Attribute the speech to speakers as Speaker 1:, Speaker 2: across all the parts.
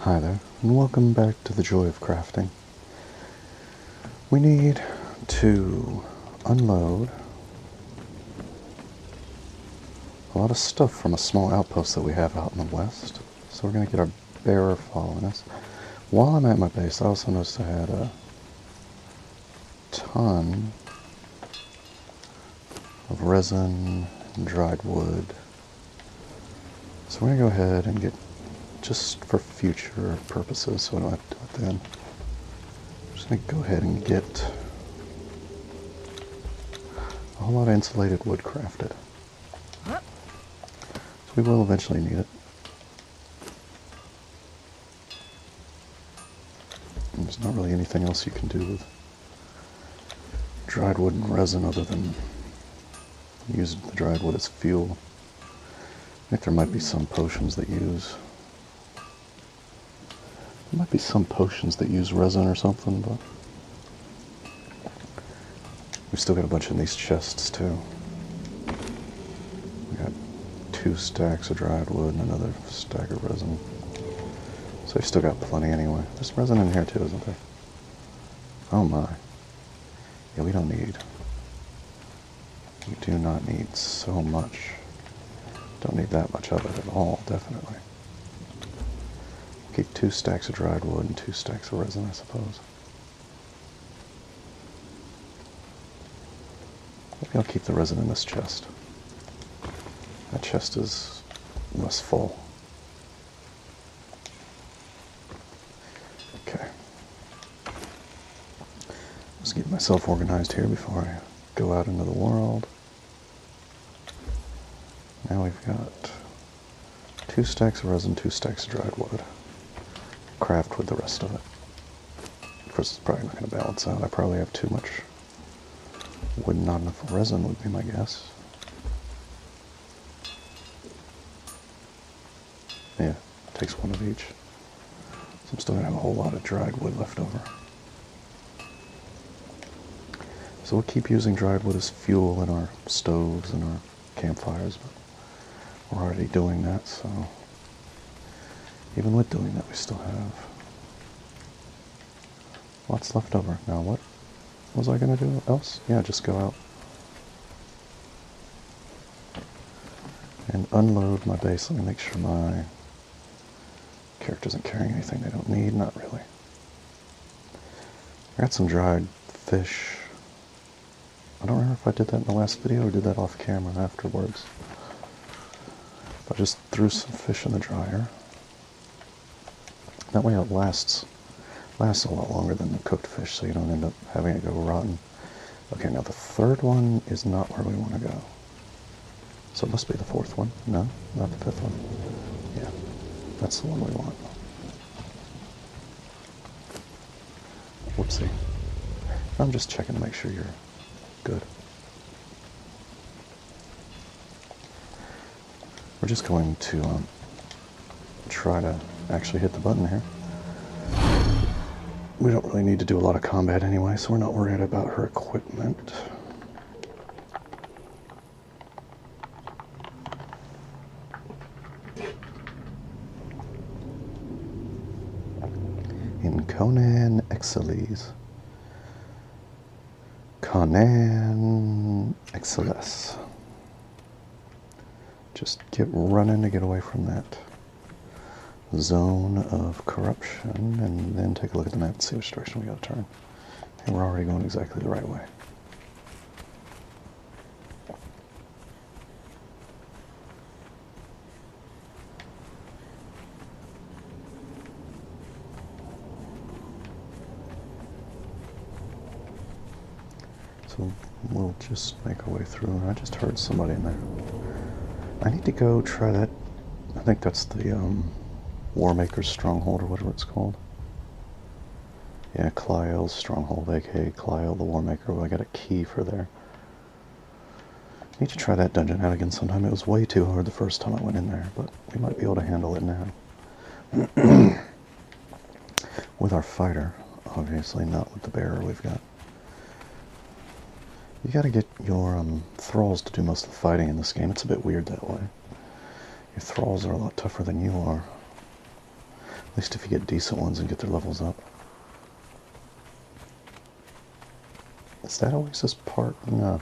Speaker 1: Hi there, and welcome back to the Joy of Crafting. We need to unload a lot of stuff from a small outpost that we have out in the west. So we're going to get our bearer following us. While I'm at my base, I also noticed I had a ton of resin and dried wood. So we're going to go ahead and get, just for future purposes, so I don't have to do it then, I'm just going to go ahead and get a whole lot of insulated wood crafted. So we will eventually need it. And there's not really anything else you can do with dried wood and resin other than use the dried wood as fuel. I think there might be some potions that use resin or something, but we've still got a bunch in these chests too. We got 2 stacks of dried wood and another stack of resin. So we've still got plenty anyway. There's resin in here too, isn't there? Oh my. Yeah, we do not need so much. Don't need that much of it at all, definitely. Keep 2 stacks of dried wood and 2 stacks of resin, I suppose. Maybe I'll keep the resin in this chest. That chest is less full. Okay. Let's get myself organized here before I go out into the world. Now we've got 2 stacks of resin, 2 stacks of dried wood. Craft with the rest of it. Of course, it's probably not going to balance out. I probably have too much wood, not enough resin would be my guess. Yeah, it takes 1 of each. So I'm still going to have a whole lot of dried wood left over. So we'll keep using dried wood as fuel in our stoves and our campfires, but we're already doing that, so even with doing that, we still have lots left over. Now what was I going to do else? Yeah, just go out and unload my base. Let me make sure my character isn't carrying anything they don't need. Not really. I got some dried fish. I don't remember if I did that in the last video or did that off camera afterwards. I just threw some fish in the dryer. That way it lasts a lot longer than the cooked fish, so you don't end up having it go rotten. Okay, now the 3rd one is not where we want to go. So it must be the 4th one. No, not the 5th one. Yeah, that's the one we want. Whoopsie. I'm just checking to make sure you're good. We're just going to try to actually hit the button here. We don't really need to do a lot of combat anyway, so we're not worried about her equipment. In Conan Exiles. Conan Exiles. Just get running to get away from that zone of corruption, and then take a look at the map and see which direction we gotta turn. And we're already going exactly the right way. So we'll just make our way through. I just heard somebody in there. I need to go try that. I think that's the Warmaker's Stronghold, or whatever it's called. Yeah, Clio's Stronghold, aka Clio the Warmaker. I got a key for there. I need to try that dungeon out again sometime. It was way too hard the first time I went in there, but we might be able to handle it now. With our fighter, obviously, not with the bearer we've got. You gotta get your thralls to do most of the fighting in this game. It's a bit weird that way. Your thralls are a lot tougher than you are. At least if you get decent ones and get their levels up. Is that oasis part? No,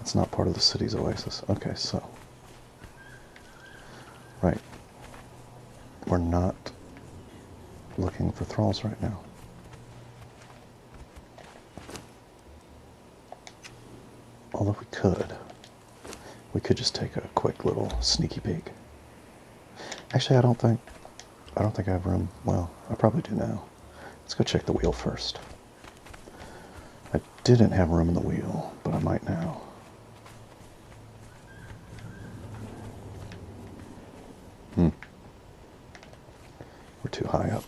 Speaker 1: it's not part of the city's oasis. Okay, so. Right. We're not looking for thralls right now. Although we could just take a quick little sneaky peek. Actually, I don't think I have room. Well, I probably do now. Let's go check the wheel first. I didn't have room in the wheel, but I might now. We're too high up.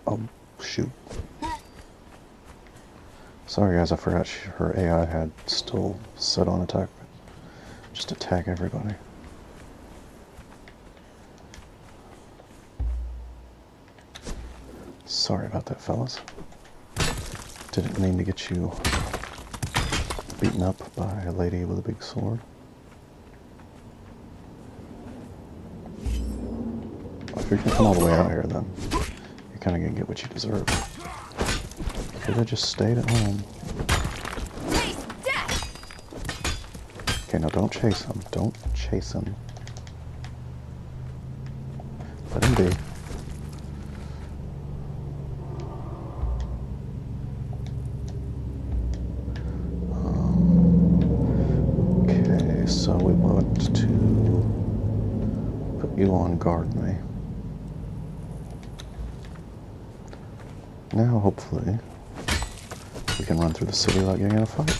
Speaker 1: Oh, shoot. Sorry guys, I forgot her AI had still set on attack. Just attack everybody. Sorry about that, fellas. Didn't mean to get you beaten up by a lady with a big sword. If you can come all the way out here, then you're kind of going to get what you deserve. Could have just stayed at home. Okay, now don't chase him. Don't chase him. Let him be. Okay, so we want to put you on guard me. Now, hopefully, we can run through the city without getting in a fight.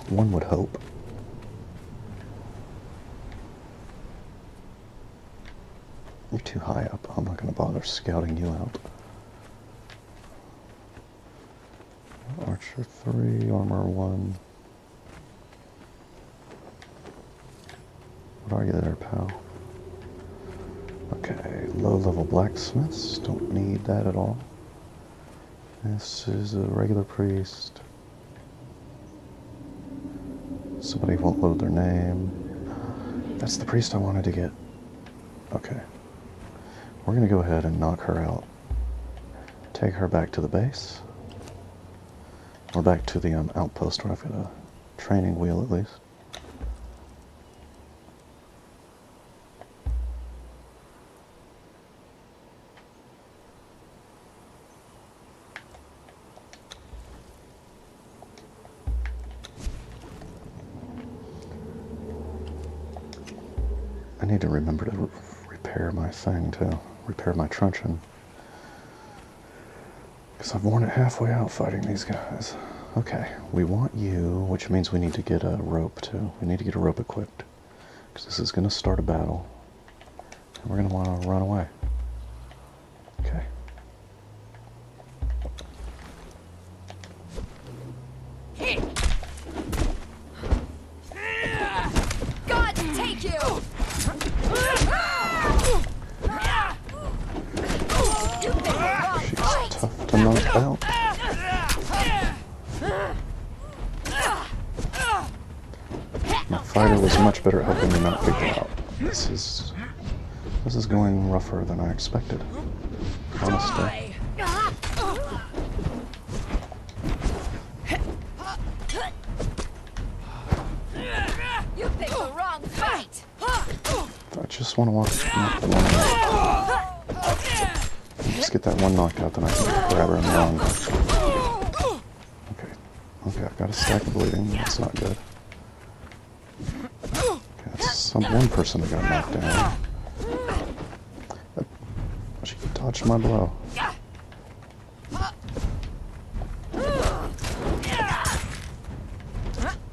Speaker 1: One would hope. You're too high up. I'm not going to bother scouting you out. Archer 3, Armor 1. What are you there, pal? Okay, low-level blacksmiths. Don't need that at all. This is a regular priest. Somebody won't load their name. That's the priest I wanted to get. Okay. We're going to go ahead and knock her out. Take her back to the base. Or back to the outpost where I've got a training wheel at least. I need to remember to repair my thing too. Repair my truncheon. Because I've worn it halfway out fighting these guys. Okay, we want you, which means we need to get a rope too. We need to get a rope equipped. Because this is going to start a battle. And we're going to want to run away. Okay.
Speaker 2: God take you!
Speaker 1: She's tough to knock out. My fighter was much better at helping me not get out. This is going rougher than I expected. Honestly.
Speaker 2: You picked the wrong fight!
Speaker 1: I just want to knock the one out. Just get that one knocked out, then I can grab her and run. Okay. Okay, I've got a stack of bleeding. That's not good. Okay, that's one person that got knocked down. She dodged my blow.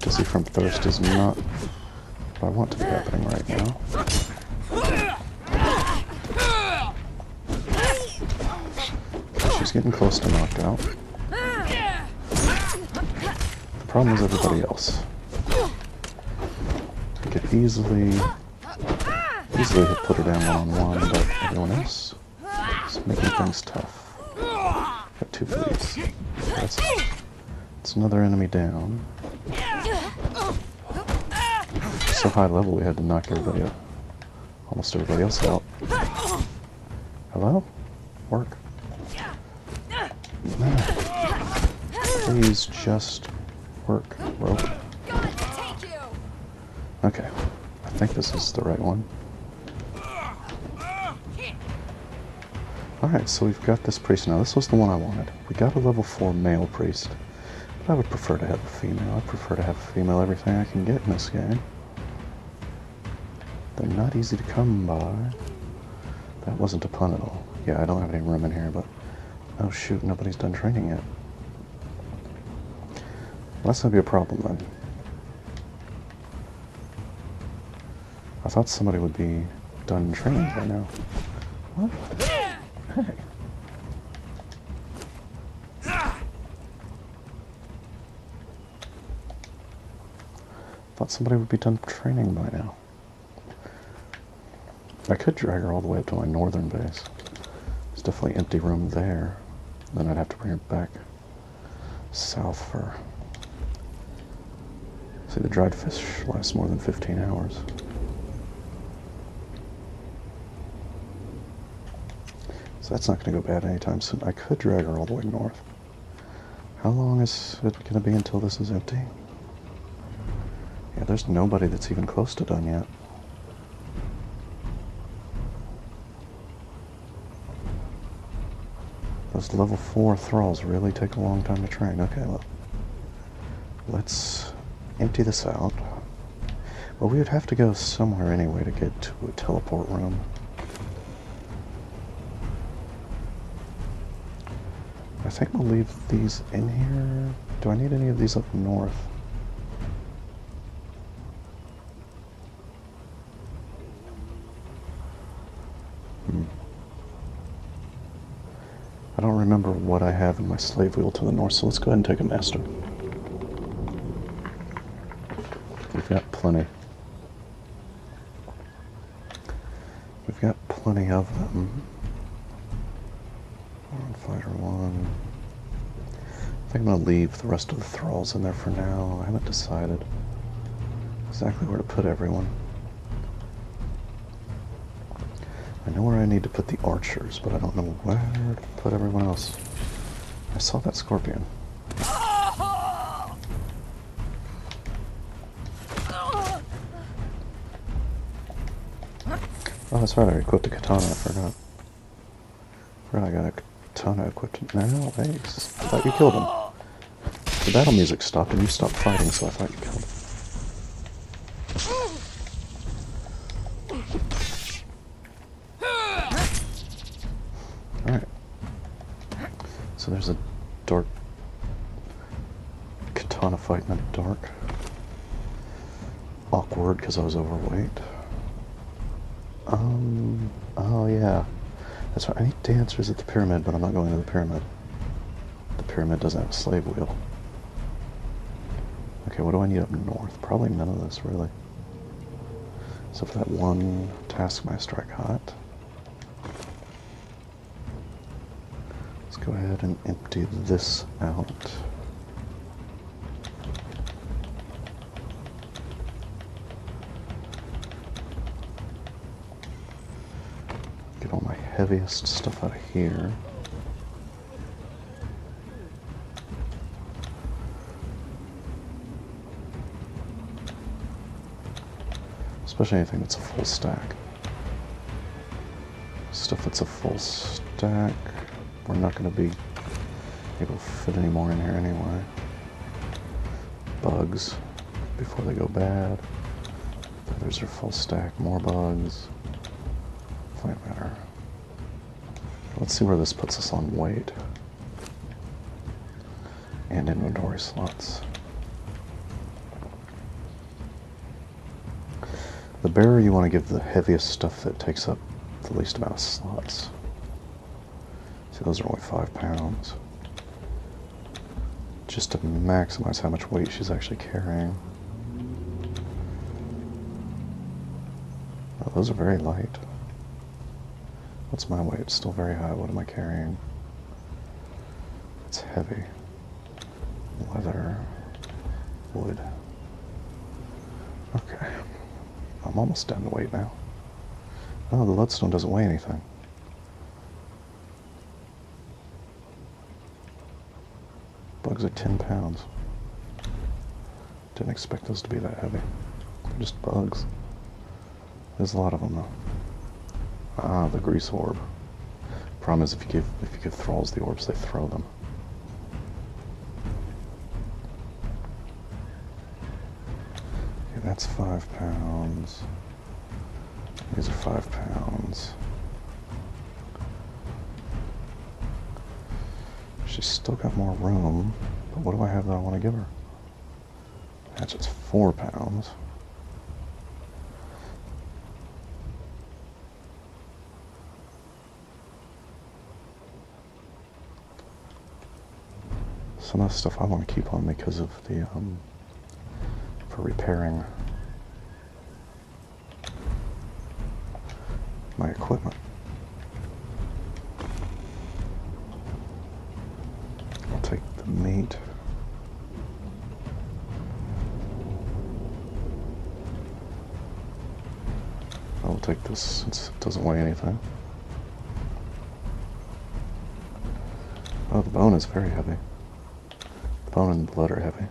Speaker 1: Dizzy from thirst is not what I want to be happening right now. She's getting close to knocked out. The problem is everybody else. We could easily put her down one-on-one, but everyone else is making things tough. Got two bleeds. That's another enemy down. so high level we had to knock everybody, almost everybody else out. Hello? Work. Please just work, rope. Okay, I think this is the right one. Alright, so we've got this priest now. This was the one I wanted. We got a level 4 male priest. But I would prefer to have a female. I prefer to have a female everything I can get in this game. They're not easy to come by. That wasn't a pun at all. Yeah, I don't have any room in here, but... Oh shoot, nobody's done training yet. Well, that's gonna be a problem then. I thought somebody would be done training by now. What? Hey. Thought somebody would be done training by now. I could drag her all the way up to my northern base. There's definitely empty room there. Then I'd have to bring her back south for... See, the dried fish lasts more than 15 hours. So that's not going to go bad anytime soon. I could drag her all the way north. How long is it going to be until this is empty? Yeah, there's nobody that's even close to done yet. Those level 4 thralls really take a long time to train. Okay, well, let's empty this out. Well, we would have to go somewhere anyway to get to a teleport room. I think we'll leave these in here. Do I need any of these up north? I don't remember what I have in my slave wheel to the north, so let's go ahead and take a master. We've got plenty. We've got plenty of them. Fighter 1. I think I'm going to leave the rest of the thralls in there for now. I haven't decided exactly where to put everyone. I know where I need to put the archers, but I don't know where to put everyone else. I saw that scorpion. Oh, that's right, I equipped a katana, I forgot. I got a katana equipped. No, thanks. I thought you killed him. The battle music stopped and you stopped fighting, so I thought you killed him. Alright. So there's a dark katana fight in the dark. Awkward because I was overweight. Oh yeah. That's right, I need dancers at the pyramid, but I'm not going to the pyramid. The pyramid doesn't have a slave wheel. Okay, what do I need up north? Probably none of this, really. Except for that one taskmaster I got. Let's go ahead and empty this out. Get all my heaviest stuff out of here. Especially anything that's a full stack. Stuff that's a full stack, we're not going to be able to fit any more in here anyway. Bugs, before they go bad. Feathers are full stack, more bugs. Plant matter. Let's see where this puts us on weight. And inventory slots. The bearer, you want to give the heaviest stuff that takes up the least amount of slots. See, those are only 5 pounds. Just to maximize how much weight she's actually carrying. Oh, those are very light. What's my weight? It's still very high. What am I carrying? It's heavy. Leather. Wood. Okay. I'm almost down to weight now. Oh, the lodestone doesn't weigh anything. Bugs are 10 pounds. Didn't expect those to be that heavy. They're just bugs. There's a lot of them though. Ah, the grease orb. Problem is if you give thralls the orbs, they throw them. Okay, that's 5 pounds. These are 5 pounds. She's still got more room, but what do I have that I want to give her? That's just 4 pounds. Some of the stuff I want to keep on because of the, for repairing my equipment. I'll take the meat. I'll take this since it doesn't weigh anything. Oh, the bone is very heavy. The bone and the blood are heavy.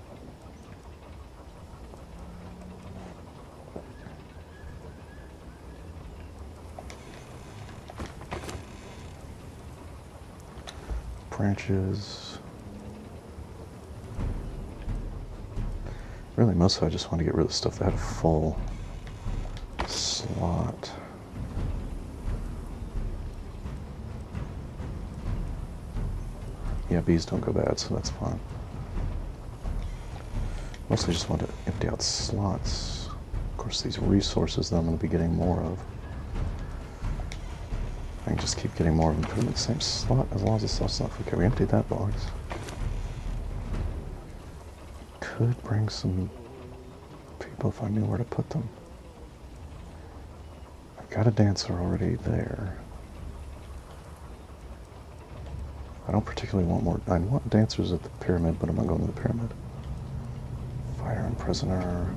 Speaker 1: Branches. Really, mostly I just want to get rid of the stuff that had a full slot. Yeah, bees don't go bad, so that's fine. Mostly just want to empty out slots. Of course, these resources that I'm going to be getting more of. I can just keep getting more of them, put them in the same slot as long as the slot's not. Okay, we emptied that box. Could bring some people if I knew where to put them. I've got a dancer already there. I don't particularly want more. I want dancers at the pyramid, but I'm not going to the pyramid. Fire and prisoner.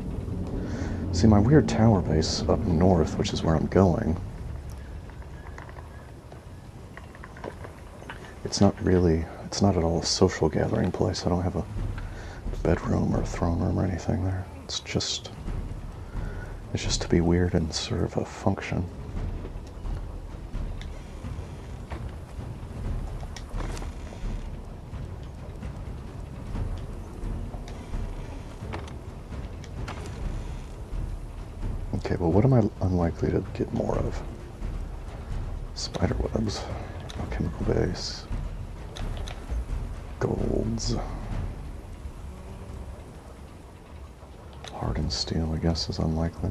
Speaker 1: See, my weird tower base up north, which is where I'm going, it's not at all a social gathering place. I don't have a bedroom or a throne room or anything there. It's just to be weird and serve a function. Okay, well, what am I unlikely to get more of? Spider webs, chemical base, golds, hardened steel, I guess, is unlikely.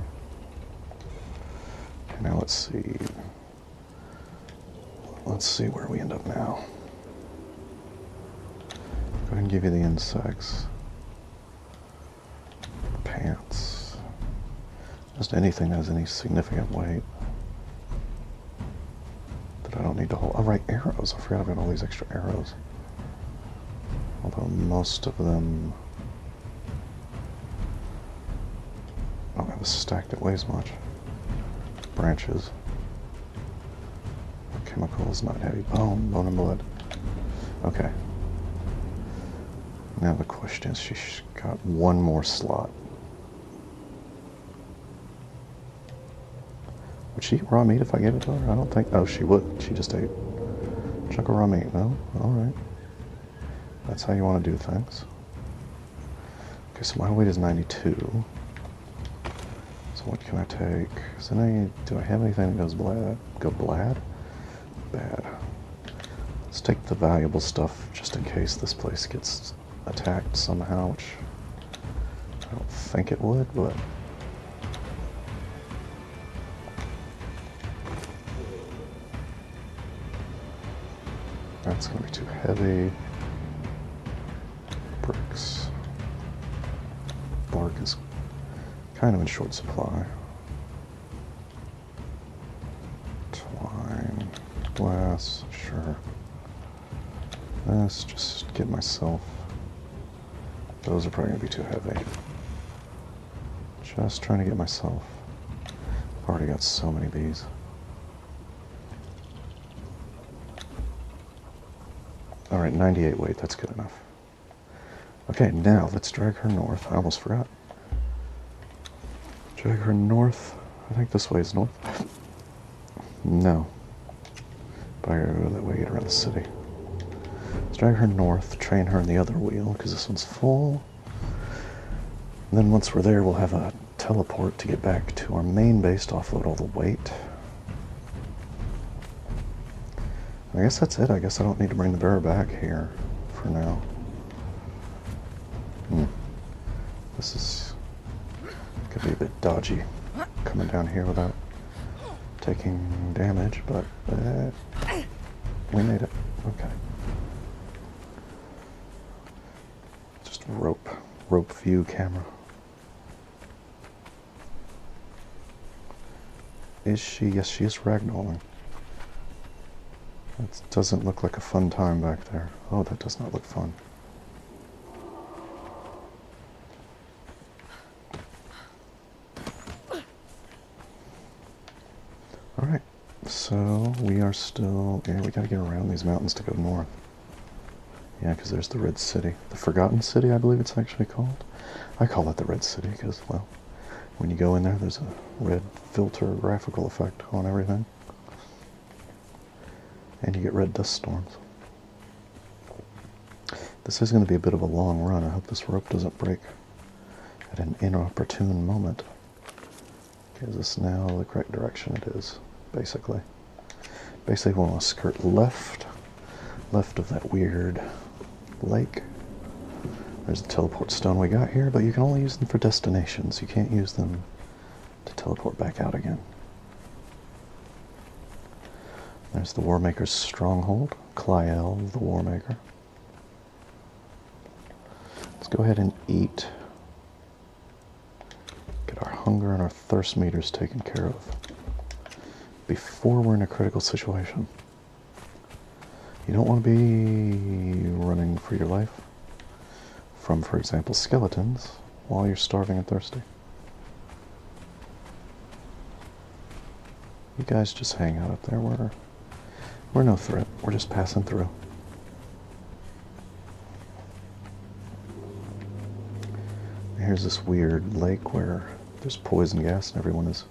Speaker 1: Okay, now let's see. Let's see where we end up now. Go ahead and give you the insects. Pants. Just anything that has any significant weight that I don't need to hold. Oh, right, arrows. I forgot I've got all these extra arrows. Although most of them don't have a stack that weighs much. Branches. Chemicals, not heavy. Bone and blood. Okay. Now the question is, she's got one more slot. Would she eat raw meat if I gave it to her? I don't think. Oh, she would. She just ate a chunk of raw meat. No? Alright. That's how you want to do things. Okay, so my weight is 92. So what can I take? Do I have anything that goes bad? Bad. Let's take the valuable stuff just in case this place gets attacked somehow, which I don't think it would, but that's going to be too heavy. Bricks. Bark is kind of in short supply. Twine. Glass. Sure. Let's just get myself. Those are probably going to be too heavy. Just trying to get myself already got so many bees. Alright, 98 weight, that's good enough. Okay, now let's drag her north. I almost forgot. Drag her north. I think this way is north. No. But I gotta go that way, get around the city. Let's drag her north, train her in the other wheel, because this one's full. And then once we're there, we'll have a teleport to get back to our main base to offload all the weight. I guess that's it. I guess I don't need to bring the bearer back here for now. This is could be a bit dodgy coming down here without taking damage, but we made it. Okay. Just rope view camera. Is she? Yes, she is ragdolling. It doesn't look like a fun time back there. Oh, that does not look fun. Alright, so we are still... Yeah, we gotta get around these mountains to go north. Yeah, because there's the Red City. The Forgotten City, I believe it's actually called. I call it the Red City because, well, when you go in there, there's a red filter graphical effect on everything. And you get red dust storms. This is going to be a bit of a long run. I hope this rope doesn't break at an inopportune moment. Okay, is this now the correct direction? It is, basically. Basically, we want to skirt left of that weird lake. There's the teleport stone we got here, but you can only use them for destinations. You can't use them to teleport back out again. There's the Warmaker's stronghold, Clyel, the Warmaker. Let's go ahead and eat. Get our hunger and our thirst meters taken care of before we're in a critical situation. You don't want to be running for your life from, for example, skeletons while you're starving and thirsty. You guys just hang out up there. We're no threat. We're just passing through. Here's this weird lake where there's poison gas and everyone is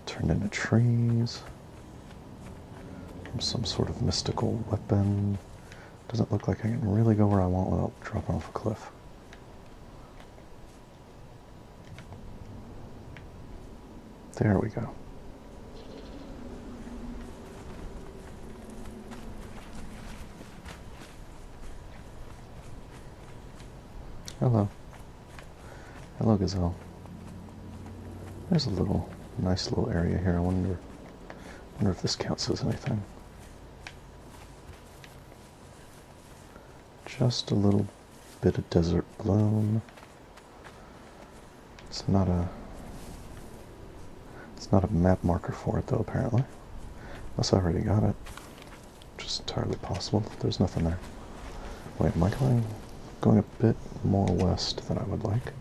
Speaker 1: turned into trees. Some sort of mystical weapon. Doesn't look like I can really go where I want without dropping off a cliff. There we go. Hello. Hello, Gazelle. There's a nice little area here. I wonder if this counts as anything. Just a little bit of desert bloom. It's not a map marker for it though, apparently. Unless I already got it. Which is entirely possible. There's nothing there. Wait, am I going a bit more west than I would like?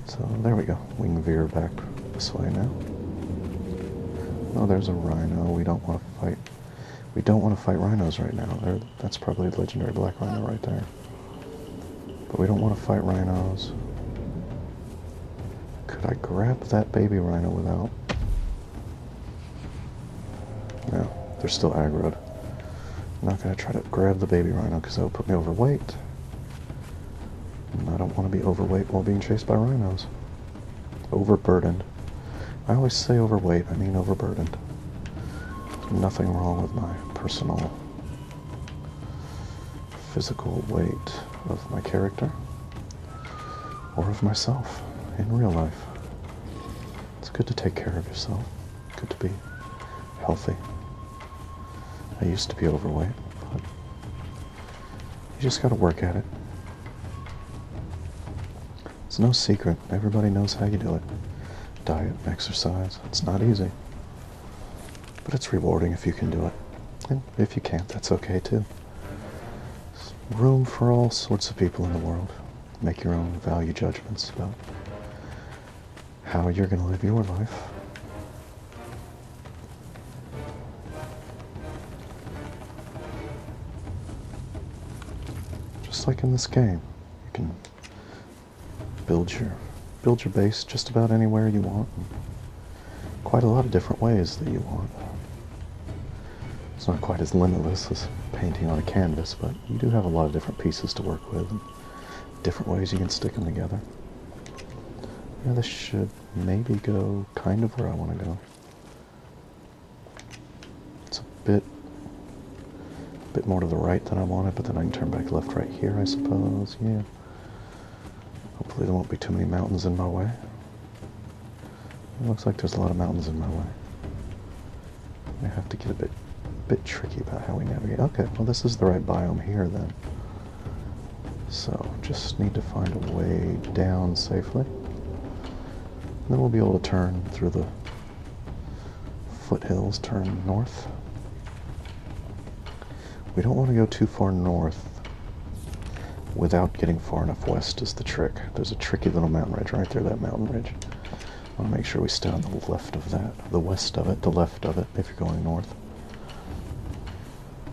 Speaker 1: So there we go. We can veer back this way now. Oh, there's a rhino. We don't want to fight. We don't want to fight rhinos right now. That's probably a legendary black rhino right there. But we don't want to fight rhinos. Could I grab that baby rhino without... No, they're still aggroed. I'm not going to try to grab the baby rhino because that would put me overweight. And I don't want to be overweight while being chased by rhinos. Overburdened. I always say overweight, I mean overburdened. There's nothing wrong with my personal physical weight of my character or of myself in real life. It's good to take care of yourself. Good to be healthy. I used to be overweight, but you just gotta work at it. It's no secret. Everybody knows how you do it. Diet, exercise. It's not easy. But it's rewarding if you can do it. And if you can't, that's okay too. There's room for all sorts of people in the world. Make your own value judgments about how you're going to live your life like in this game. You can build your base just about anywhere you want. Quite a lot of different ways that you want. It's not quite as limitless as painting on a canvas, but you do have a lot of different pieces to work with and different ways you can stick them together. Yeah, this should maybe go kind of where I want to go. It's a bit more to the right than I wanted, but then I can turn back left right here, I suppose. Yeah. Hopefully there won't be too many mountains in my way. It looks like there's a lot of mountains in my way. I have to get a bit tricky about how we navigate. Okay, well this is the right biome here then. So just need to find a way down safely. And then we'll be able to turn through the foothills, turn north. We don't want to go too far north without getting far enough west is the trick. There's a tricky little mountain ridge right there, that mountain ridge. I want to make sure we stay on the left of that, the west of it, the left of it, if you're going north.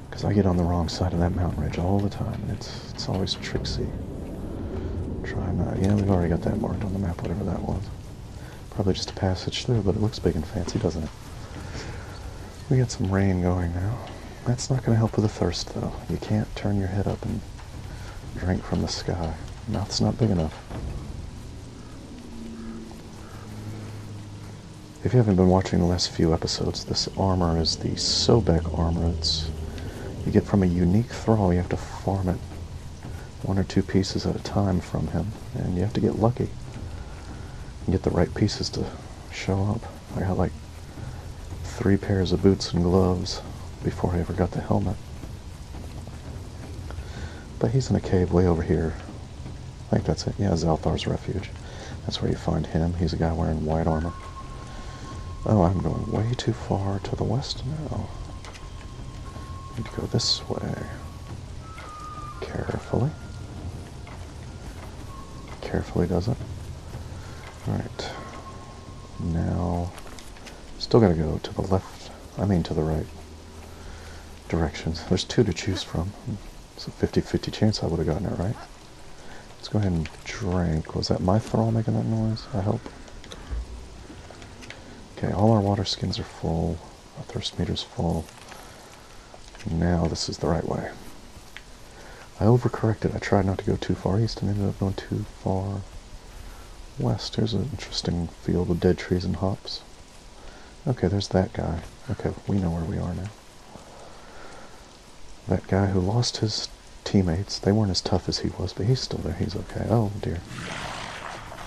Speaker 1: Because I get on the wrong side of that mountain ridge all the time, and it's always tricksy. Try not. Yeah, we've already got that marked on the map, whatever that was. Probably just a passage through, but it looks big and fancy, doesn't it? We got some rain going now. That's not going to help with the thirst, though. You can't turn your head up and drink from the sky. Mouth's not big enough. If you haven't been watching the last few episodes, this armor is the Sobek armor. You get from a unique thrall. You have to farm it 1 or 2 pieces at a time from him, and you have to get lucky and get the right pieces to show up. I got like 3 pairs of boots and gloves before I ever got the helmet. But he's in a cave way over here. I think that's it. Yeah, Zalthar's Refuge. That's where you find him. He's a guy wearing white armor. Oh, I'm going way too far to the west now. I need to go this way. Carefully. Carefully does it. Alright. Now, still gotta go to the left, to the right directions. There's 2 to choose from. It's a 50-50 chance I would have gotten it right. Let's go ahead and drink. Was that my thrall making that noise? I hope. Okay, all our water skins are full. Our thirst meter's full. Now this is the right way. I overcorrected. I tried not to go too far east and ended up going too far west. Here's an interesting field of dead trees and hops. Okay, there's that guy. Okay, we know where we are now. That guy who lost his teammates. They weren't as tough as he was, but he's still there. He's okay. Oh, dear.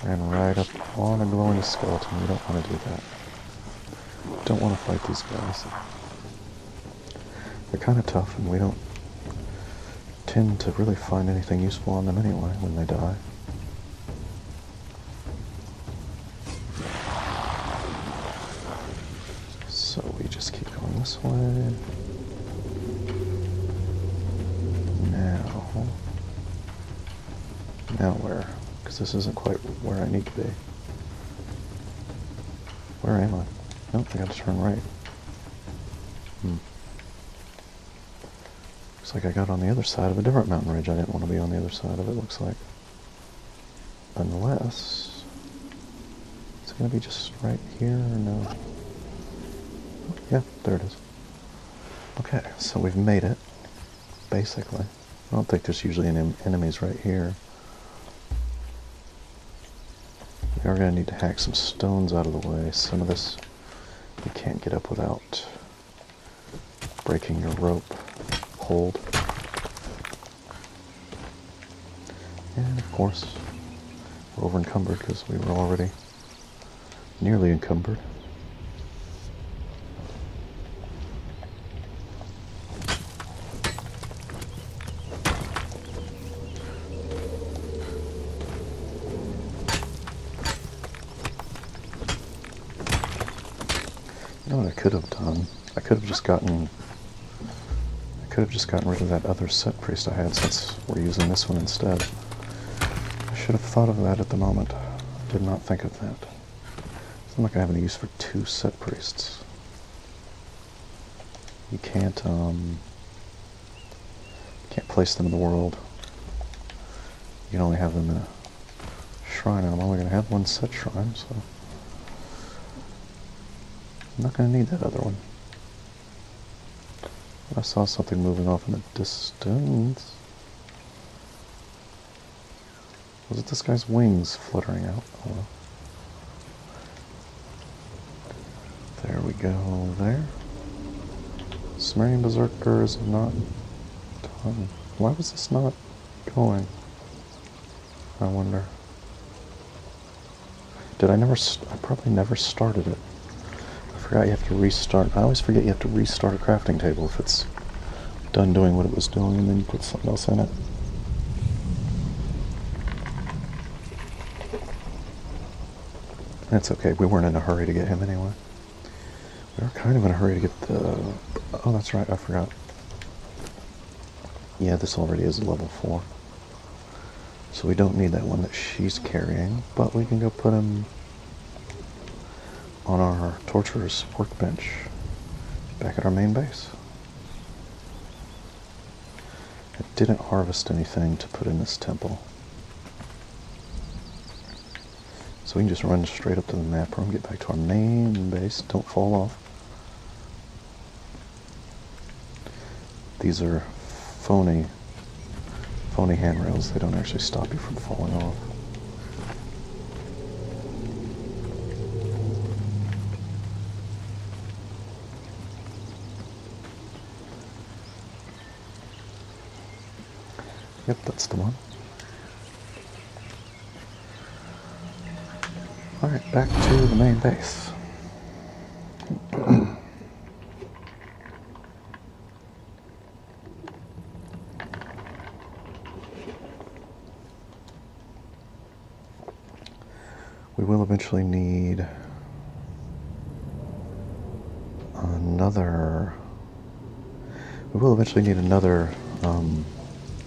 Speaker 1: Ran right up on a glowing skeleton. We don't want to do that. Don't want to fight these guys. They're kind of tough, and we don't tend to really find anything useful on them anyway when they die. So we just keep going this way. Now where? Because this isn't quite where I need to be. Where am I? Nope, I got to turn right. Looks like I got on the other side of a different mountain ridge. I didn't want to be on the other side of it, looks like. Unless... it's going to be just right here, or no? Oh, yeah, there it is. Okay, so we've made it, basically. I don't think there's usually any enemies right here. We are going to need to hack some stones out of the way. Some of this you can't get up without breaking your rope hold. And of course, we're over encumbered because we were already nearly encumbered. You know what I could have done? I could have just gotten rid of that other set priest I had, since we're using this one instead. I should have thought of that at the moment. I did not think of that. I'm not going to have any use for 2 set priests. You can't place them in the world You can only have them in a shrine, and I'm only going to have one set shrine, so I'm not going to need that other one. I saw something moving off in the distance. Was it this guy's wings fluttering out? Oh, well. There we go, there. Sumerian Berserker is not done. Why was this not going? I wonder. Did I never... I probably never started it. I forgot you have to restart. I always forget you have to restart a crafting table if it's done doing what it was doing, and then you put something else in it. That's okay, we weren't in a hurry to get him anyway. We were kind of in a hurry to get the... Oh, that's right, I forgot. Yeah, this already is a level 4. So we don't need that one that she's carrying, but we can go put him on our torturer's workbench back at our main base. I didn't harvest anything to put in this temple. So we can just run straight up to the map room, get back to our main base, don't fall off. These are phony handrails. They don't actually stop you from falling off. Yep, that's the one. Alright, back to the main base. We will eventually need another...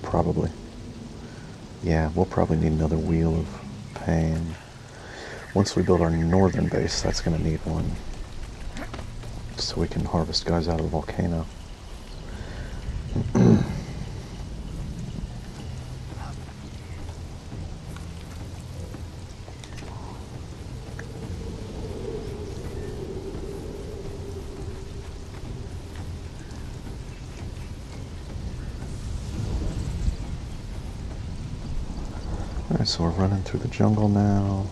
Speaker 1: probably. Yeah, we'll probably need another Wheel of Pain. Once we build our northern base, that's going to need one. So we can harvest guys out of the volcano. Alright, so we're running through the jungle now.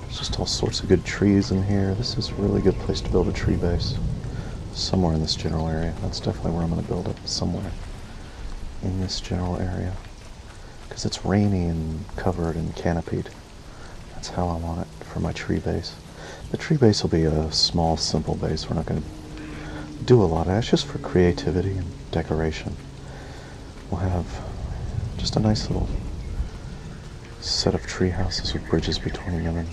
Speaker 1: There's just all sorts of good trees in here. This is a really good place to build a tree base. Somewhere in this general area. That's definitely where I'm going to build it. Somewhere in this general area. Because it's rainy and covered and canopied. That's how I want it for my tree base. The tree base will be a small, simple base. We're not going to do a lot of it. It's just for creativity and decoration. We'll have just a nice little set of tree houses with bridges between them, and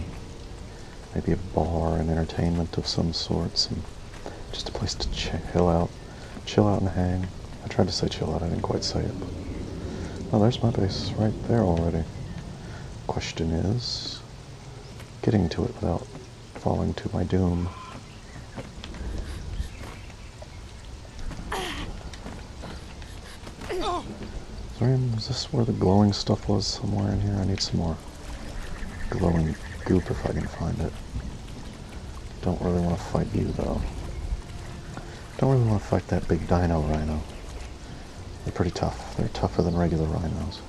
Speaker 1: maybe a bar and entertainment of some sorts, and just a place to chill out and hang. I tried to say chill out, I didn't quite say it. But, oh, there's my base right there already. Question is getting to it without falling to my doom. Is this where the glowing stuff was somewhere in here? I need some more glowing goop if I can find it. Don't really want to fight you though. Don't really want to fight that big dino rhino. They're pretty tough. They're tougher than regular rhinos.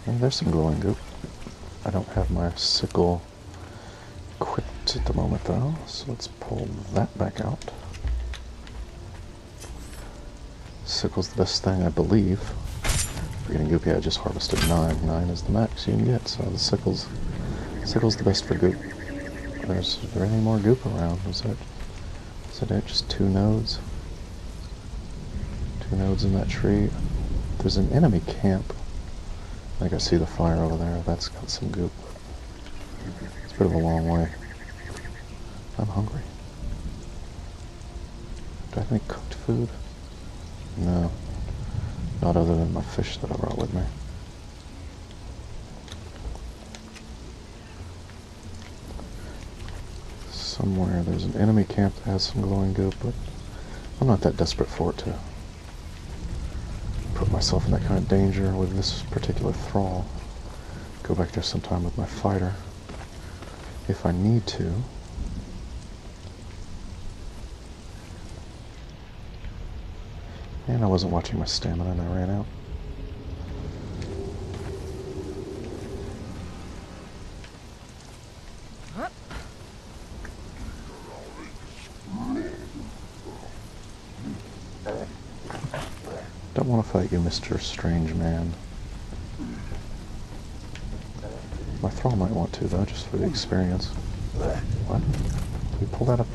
Speaker 1: And there's some glowing goop. I don't have my sickle equipped at the moment though, so let's pull that back out. Sickle's the best thing, I believe. For getting goop, yeah, I just harvested 9. 9 is the max you can get, so the sickle's the best for goop. Is there any more goop around? Is it just 2 nodes? 2 nodes in that tree. There's an enemy camp. I think I see the fire over there. That's got some goop. It's a bit of a long way. I'm hungry. Do I have any cooked food? No, not other than my fish that I brought with me. somewhere. There's an enemy camp that has some glowing goop, but I'm not that desperate for it to put myself in that kind of danger with this particular thrall. Go back there sometime with my fighter if I need to. And I wasn't watching my stamina and I ran out. Don't want to fight you, Mr. Strange Man. My thrall might want to, though, just for the experience. What? You pulled out of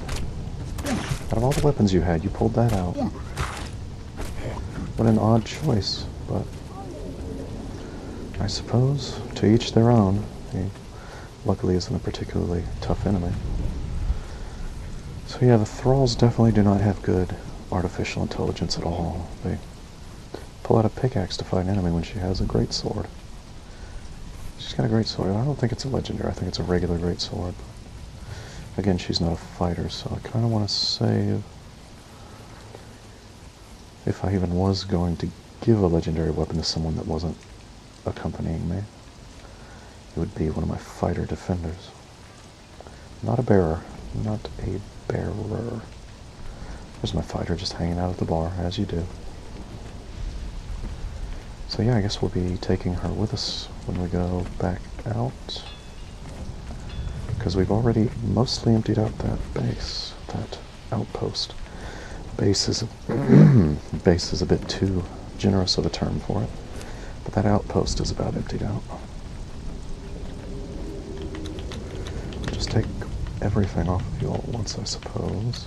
Speaker 1: all the weapons you had, you pulled that out. What an odd choice, but I suppose to each their own. He luckily isn't a particularly tough enemy. So yeah, the thralls definitely do not have good artificial intelligence at all. They pull out a pickaxe to fight an enemy when she has a great sword. She's got a great sword. I don't think it's a legendary. I think it's a regular great sword. Again, she's not a fighter, so I kind of want to save. If I even was going to give a legendary weapon to someone that wasn't accompanying me, it would be one of my fighter defenders. Not a bearer. Not a bearer. There's my fighter just hanging out at the bar, as you do. So yeah, I guess we'll be taking her with us when we go back out. Because we've already mostly emptied out that base, that outpost. Base is a bit too generous of a term for it, but that outpost is about emptied out. Just take everything off of you all at once, I suppose.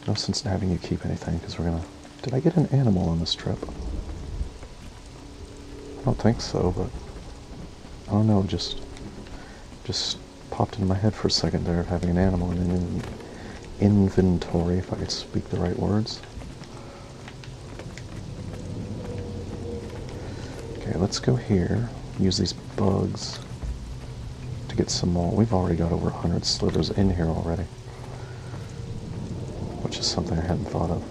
Speaker 1: No sense in having you keep anything, because we're gonna... Did I get an animal on this trip? I don't think so, but... I don't know, just popped into my head for a second there of having an animal in an inventory, if I could speak the right words. Okay, let's go here, use these bugs to get some more. We've already got over 100 slivers in here already, which is something I hadn't thought of.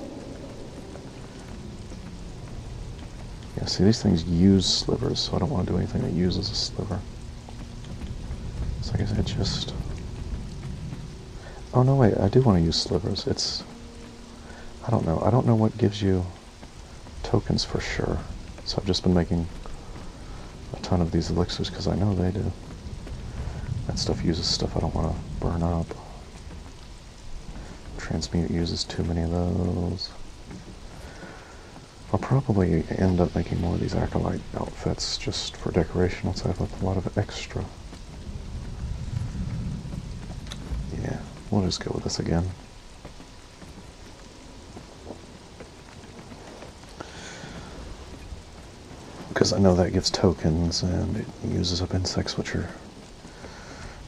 Speaker 1: Yeah, see, these things use slivers, so I don't want to do anything that uses a sliver. So I guess I just... Oh no, wait, I do want to use slivers. It's... I don't know. I don't know what gives you tokens for sure. So I've just been making a ton of these elixirs because I know they do. That stuff uses stuff I don't want to burn up. Transmute uses too many of those. I'll probably end up making more of these acolyte outfits just for decoration once I have a lot of extra. Yeah, we'll just go with this again. Because I know that gives tokens and it uses up insects which are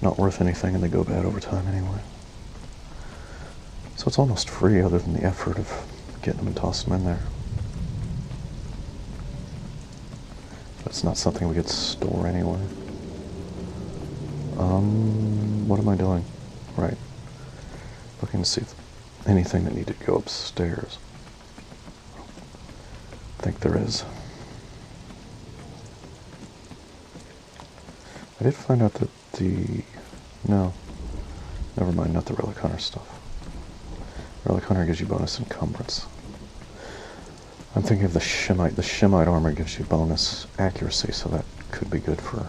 Speaker 1: not worth anything and they go bad over time anyway. So it's almost free other than the effort of getting them and tossing them in there. But it's not something we could store anyway. What am I doing? Right. Looking to see if anything that needed to go upstairs. I think there is. I did find out that the... No. Never mind, not the Relic Hunter stuff. Relic Hunter gives you bonus encumbrance. I'm thinking of the Shemite. The Shemite armor gives you bonus accuracy, so that could be good for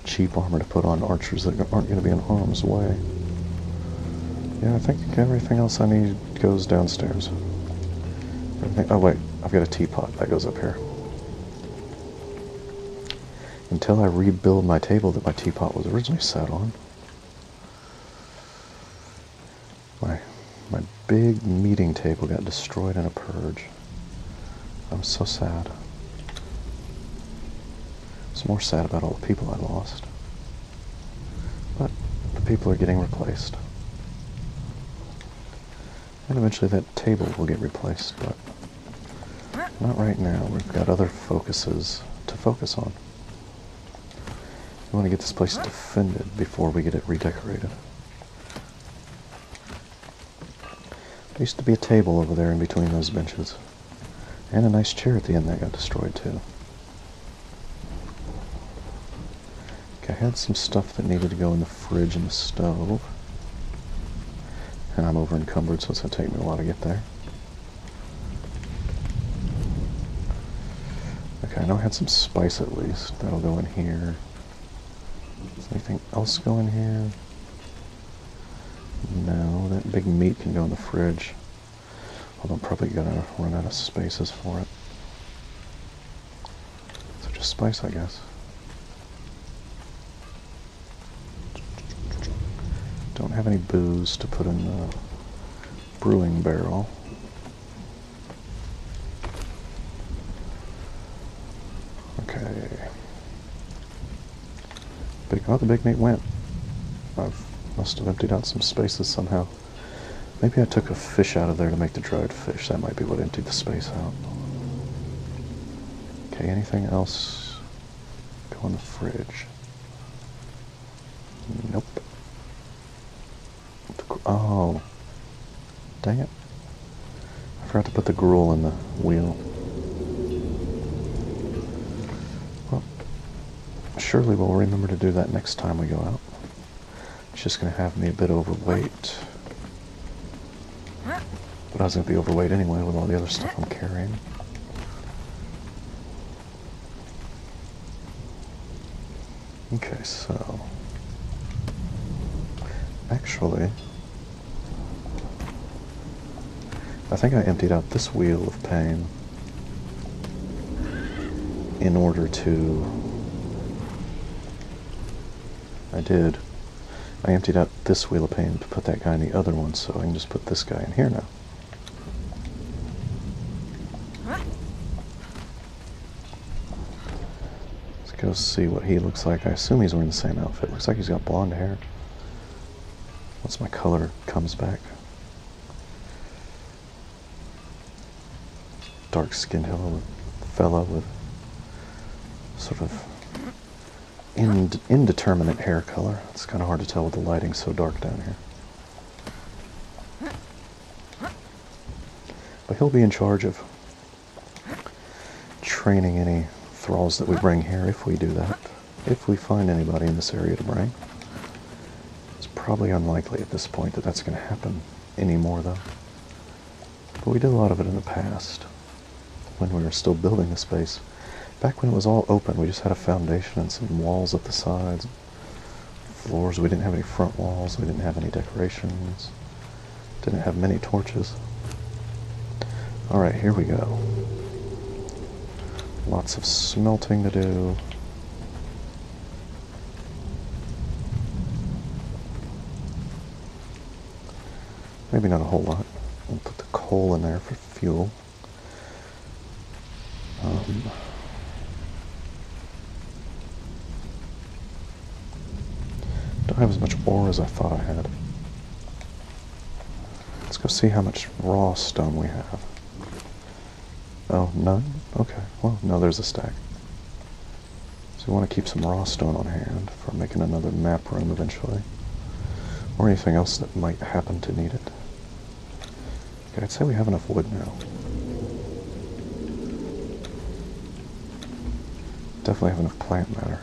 Speaker 1: cheap armor to put on archers that aren't going to be in harm's way. Yeah, I think everything else I need goes downstairs. Oh wait, I've got a teapot. That goes up here. Until I rebuild my table that my teapot was originally sat on. My big meeting table got destroyed in a purge. I'm so sad. It's more sad about all the people I lost. But the people are getting replaced. And eventually that table will get replaced, but not right now. We've got other focuses to focus on. We want to get this place defended before we get it redecorated. There used to be a table over there in between those benches. And a nice chair at the end that got destroyed too. Okay, I had some stuff that needed to go in the fridge and the stove. And I'm over encumbered, so it's going to take me a while to get there. Okay, I know I had some spice at least. That'll go in here. Does anything else go in here? No, that big meat can go in the fridge. Although I'm probably gonna run out of spaces for it. So just spice, I guess. Don't have any booze to put in the brewing barrel. Okay. The big meat went. Must have emptied out some spaces somehow. Maybe I took a fish out of there to make the dried fish. That might be what emptied the space out. Okay, anything else go in the fridge? Nope. Oh. Dang it. I forgot to put the gruel in the wheel. Well, surely we'll remember to do that next time we go out. It's just going to have me a bit overweight. But I was going to be overweight anyway with all the other stuff I'm carrying. Okay, so... Actually... I think I emptied out this wheel of pain in order to... I did. I emptied out this wheel of pain to put that guy in the other one, so I can just put this guy in here now. Let's go see what he looks like. I assume he's wearing the same outfit. Looks like he's got blonde hair. Once my color comes back. Dark-skinned fellow with sort of indeterminate hair color. It's kind of hard to tell with the lighting so dark down here. But he'll be in charge of training any thralls that we bring here, if we do that. If we find anybody in this area to bring. It's probably unlikely at this point that that's going to happen anymore, though. But we did a lot of it in the past, when we were still building the space. Back when it was all open, we just had a foundation and some walls at the sides. Floors, we didn't have any front walls, we didn't have any decorations. Didn't have many torches. Alright, here we go. Lots of smelting to do. Maybe not a whole lot. We'll put the coal in there for fuel. Don't have as much ore as I thought I had. Let's go see how much raw stone we have. Oh, none? Okay, well, no, there's a stack. So we want to keep some raw stone on hand for making another map room eventually. Or anything else that might happen to need it. Okay, I'd say we have enough wood now. Definitely have enough plant matter.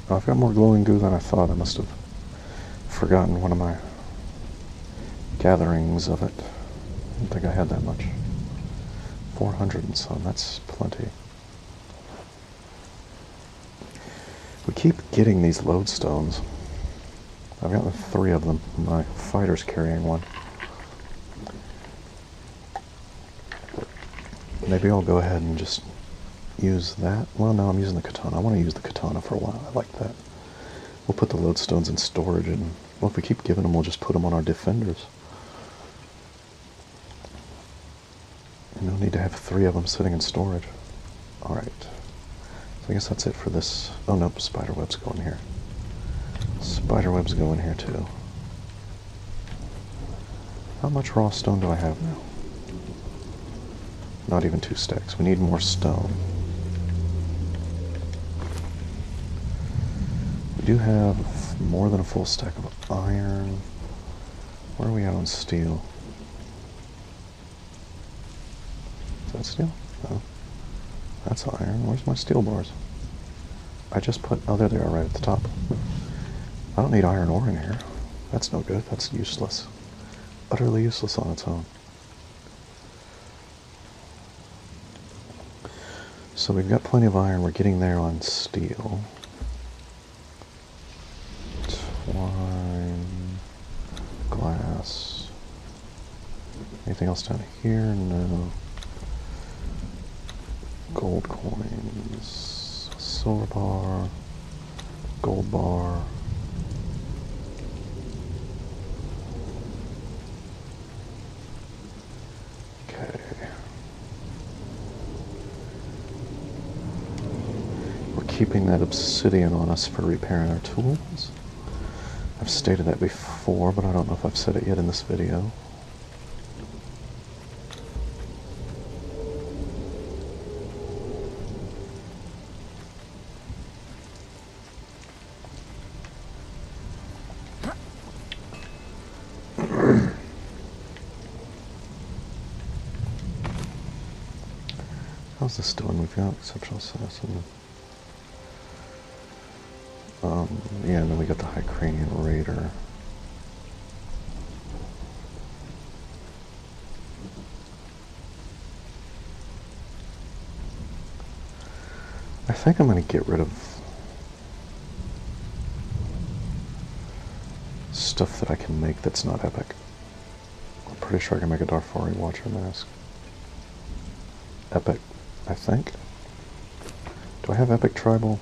Speaker 1: Oh, I've got more glowing goo than I thought. I must have forgotten one of my gatherings of it. I don't think I had that much. 400 and some, that's plenty. We keep getting these lodestones. I've gotten 3 of them. My fighter's carrying one. Maybe I'll go ahead and just use that. Well, no, I'm using the katana. I want to use the katana for a while. I like that. We'll put the lodestones in storage, and well, if we keep giving them, we'll just put them on our defenders. And no need to have 3 of them sitting in storage. Alright. I guess that's it for this. Oh nope, spiderwebs go in here. Spiderwebs go in here too. How much raw stone do I have now? Not even 2 stacks. We need more stone. We do have more than a full stack of iron. Where are we at on steel? Is that steel? No. That's iron. Where's my steel bars? I just put... oh, there they are right at the top. I don't need iron ore in here. That's no good. That's useless. Utterly useless on its own. So we've got plenty of iron. We're getting there on steel. Twine. Glass. Anything else down here? No. Gold coins. Silver bar. Gold bar. Okay. We're keeping that obsidian on us for repairing our tools. I've stated that before, but I don't know if I've said it yet in this video. How's this doing? We've got exceptional assassin. Yeah, and then we got the Hycranian Raider. I think I'm going to get rid of stuff that I can make that's not epic. I'm pretty sure I can make a Darfari Watcher mask. Epic, I think. Do I have epic tribal?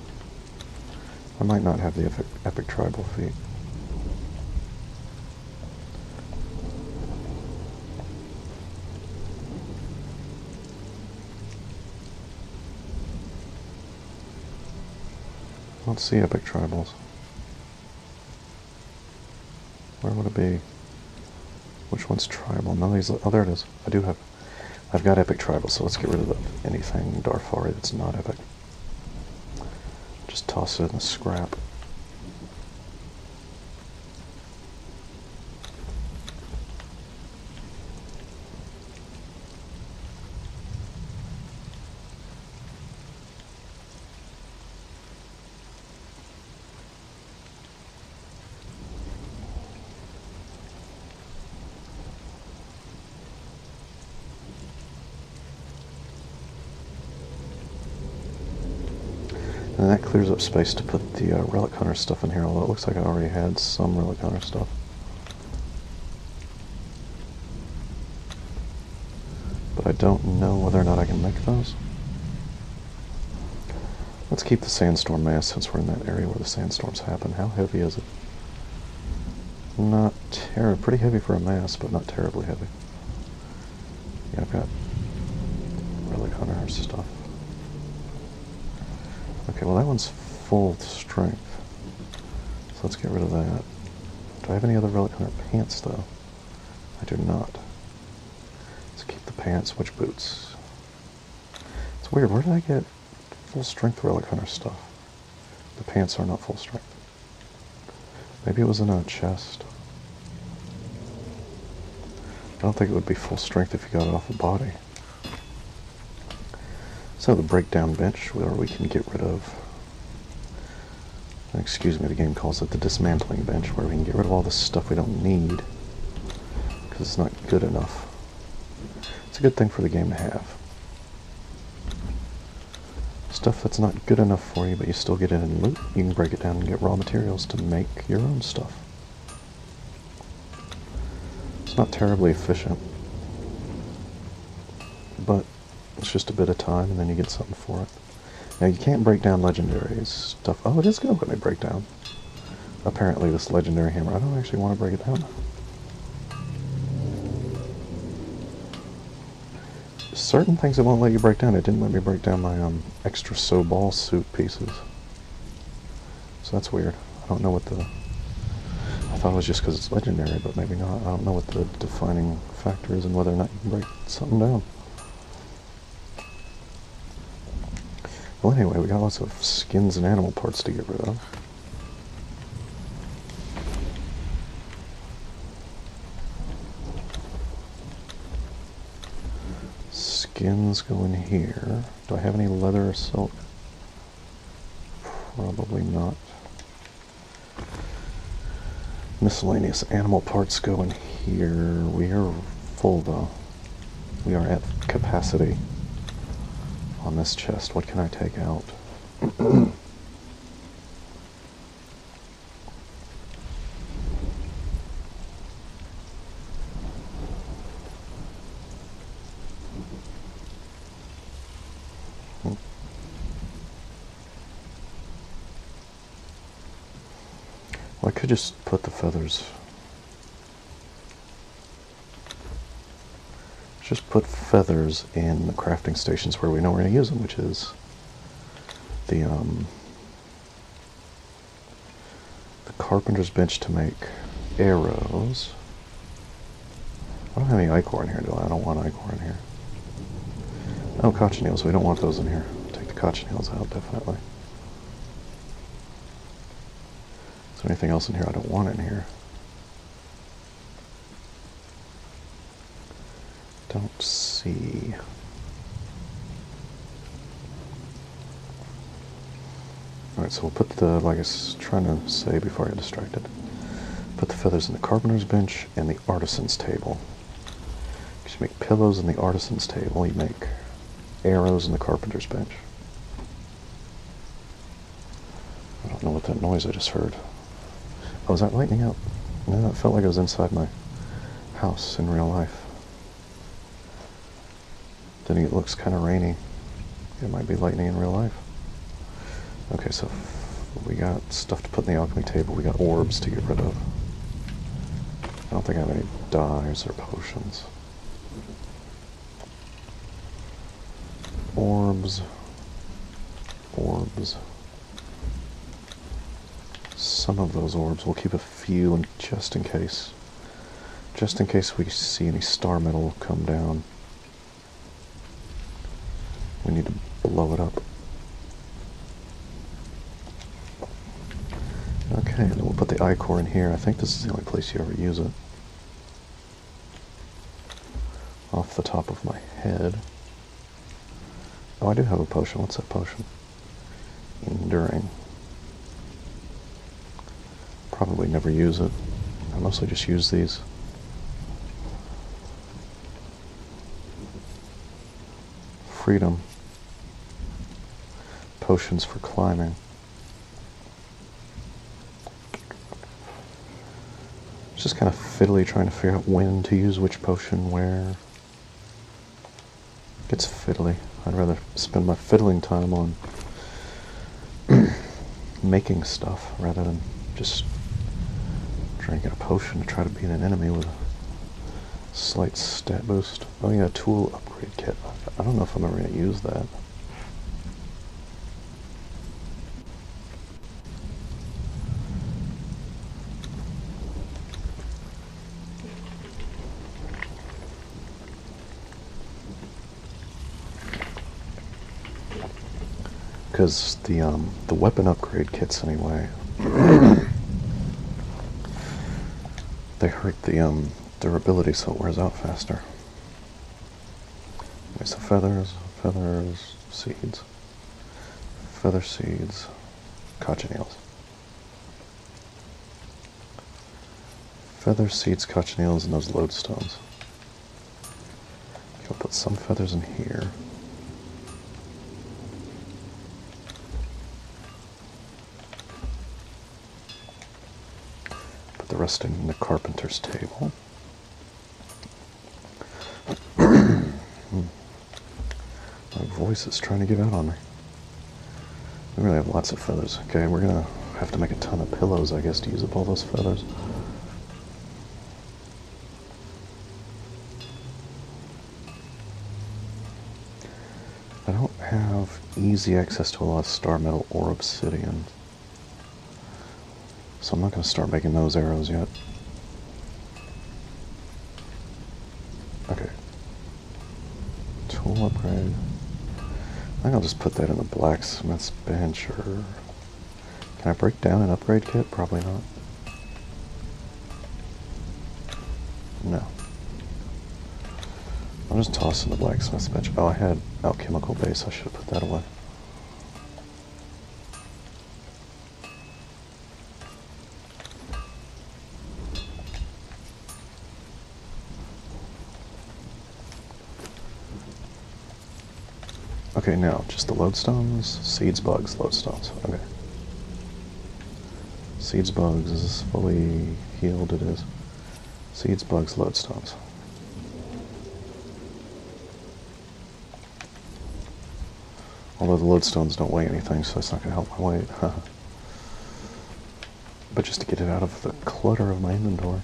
Speaker 1: I might not have the epic tribal feat. Let's see epic tribals. Where would it be? Which one's tribal? None of these. Oh, there it is. I've got epic tribal, so let's get rid of anything Darfari that's not epic. Just toss it in the scrap. And that clears up space to put the Relic Hunter stuff in here, although it looks like I already had some Relic Hunter stuff. But I don't know whether or not I can make those. Let's keep the Sandstorm mask since we're in that area where the sandstorms happen. How heavy is it? Not terribly, pretty heavy for a mask, but not terribly heavy. Yeah, I've got Relic Hunter stuff. Okay, well that one's full strength, so let's get rid of that. Do I have any other Relic Hunter pants though? I do not. Let's keep the pants. Which boots? It's weird, where did I get full strength Relic Hunter stuff? The pants are not full strength. Maybe it was in a chest. I don't think it would be full strength if you got it off the body. So the breakdown bench, where we can get rid of, excuse me, the game calls it the dismantling bench, where we can get rid of all the stuff we don't need, because it's not good enough. It's a good thing for the game to have. Stuff that's not good enough for you, but you still get it in loot, you can break it down and get raw materials to make your own stuff. It's not terribly efficient, but it's just a bit of time, and then you get something for it. Now, you can't break down legendary stuff. Oh, it is going to let me break down. Apparently, this legendary hammer. I don't actually want to break it down. certain things it won't let you break down. It didn't let me break down my extra ball suit pieces. So that's weird. I don't know what the... I thought it was just because it's legendary, but maybe not. I don't know what the defining factor is and whether or not you can break something down. Well, anyway, we got lots of skins and animal parts to get rid of. Skins go in here. Do I have any leather or silk? Probably not. Miscellaneous animal parts go in here. We are full though. We are at capacity on this chest. What can I take out? Well, I could just put the feathers. Just put feathers in the crafting stations where we know we're going to use them, which is the carpenter's bench to make arrows. I don't have any ichor in here, do I? I don't want ichor in here. Oh, cochineals. We don't want those in here. Take the cochineals out, definitely. Is there anything else in here I don't want in here? Don't see. Alright, so we'll put the, like I was trying to say before I get distracted, put the feathers in the carpenter's bench and the artisan's table. You make pillows in the artisan's table, you make arrows in the carpenter's bench. I don't know what that noise I just heard. Oh, is that lightning out? No, it felt like I was inside my house in real life. Then it looks kind of rainy. It might be lightning in real life. Okay, so we got stuff to put in the alchemy table. We got orbs to get rid of. I don't think I have any dyes or potions. Orbs. Orbs. Some of those orbs. We'll keep a few and just in case. Just in case we see any star metal come down. We need to blow it up. Okay, and then we'll put the ichor in here. I think this is the only place you ever use it. Off the top of my head. Oh, I do have a potion. What's that potion? Enduring. Probably never use it. I mostly just use these. Freedom. Potions for climbing. It's just kind of fiddly trying to figure out when to use which potion where. It gets fiddly. I'd rather spend my fiddling time on making stuff rather than just drinking a potion to try to beat an enemy with a slight stat boost. Oh yeah, tool upgrade kit. I don't know if I'm ever going to use that. Because the weapon upgrade kits anyway, they hurt the durability, so it wears out faster. Okay, so feathers, seeds, feather seeds, cochineals. Feather seeds, cochineals, and those lodestones. Okay, I'll put some feathers in here. The rest in the carpenter's table. My voice is trying to give out on me. We really have lots of feathers. Okay, we're gonna have to make a ton of pillows, I guess, to use up all those feathers. easy access to a lot of star metal or obsidian. So I'm not going to start making those arrows yet. Okay. Tool upgrade. I think I'll just put that in the blacksmith's bench, or... Can I break down an upgrade kit? Probably not. No. I'll just toss in the blacksmith's bench. Oh, I had alchemical base. I should have put that away. Okay, now, just the lodestones, seeds, bugs, lodestones. Okay. Seeds, bugs, is this fully healed? It is. Seeds, bugs, lodestones. Although the lodestones don't weigh anything, so it's not going to help my weight. But just to get it out of the clutter of my inventory.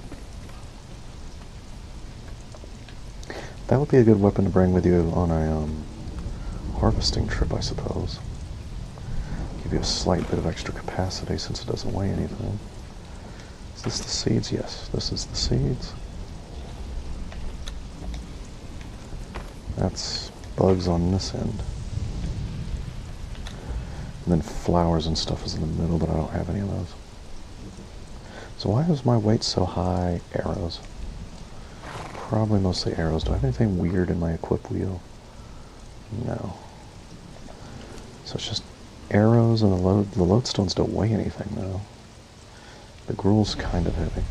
Speaker 1: That would be a good weapon to bring with you on a harvesting trip, I suppose. Give you a slight bit of extra capacity since it doesn't weigh anything. Is this the seeds? Yes, this is the seeds. That's bugs on this end. And then flowers and stuff is in the middle, but I don't have any of those. So why is my weight so high? Arrows. Probably mostly arrows. Do I have anything weird in my equip wheel? No. So it's just arrows, and the lodestones don't weigh anything, though. The gruel's kind of heavy.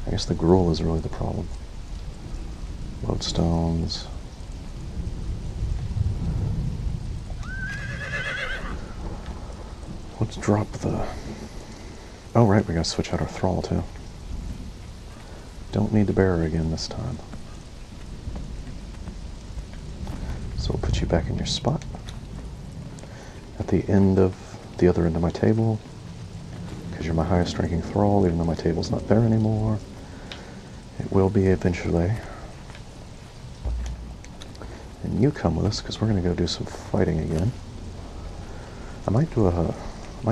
Speaker 1: I guess the gruel is really the problem. Lodestones. Let's drop the... Oh, right, we gotta switch out our thrall, too. Don't need the bearer again this time. So we'll put you back in your spot. At the end of the other end of my table, because you're my highest ranking thrall, even though my table's not there anymore. It will be eventually. And you come with us, because we're going to go do some fighting again. I might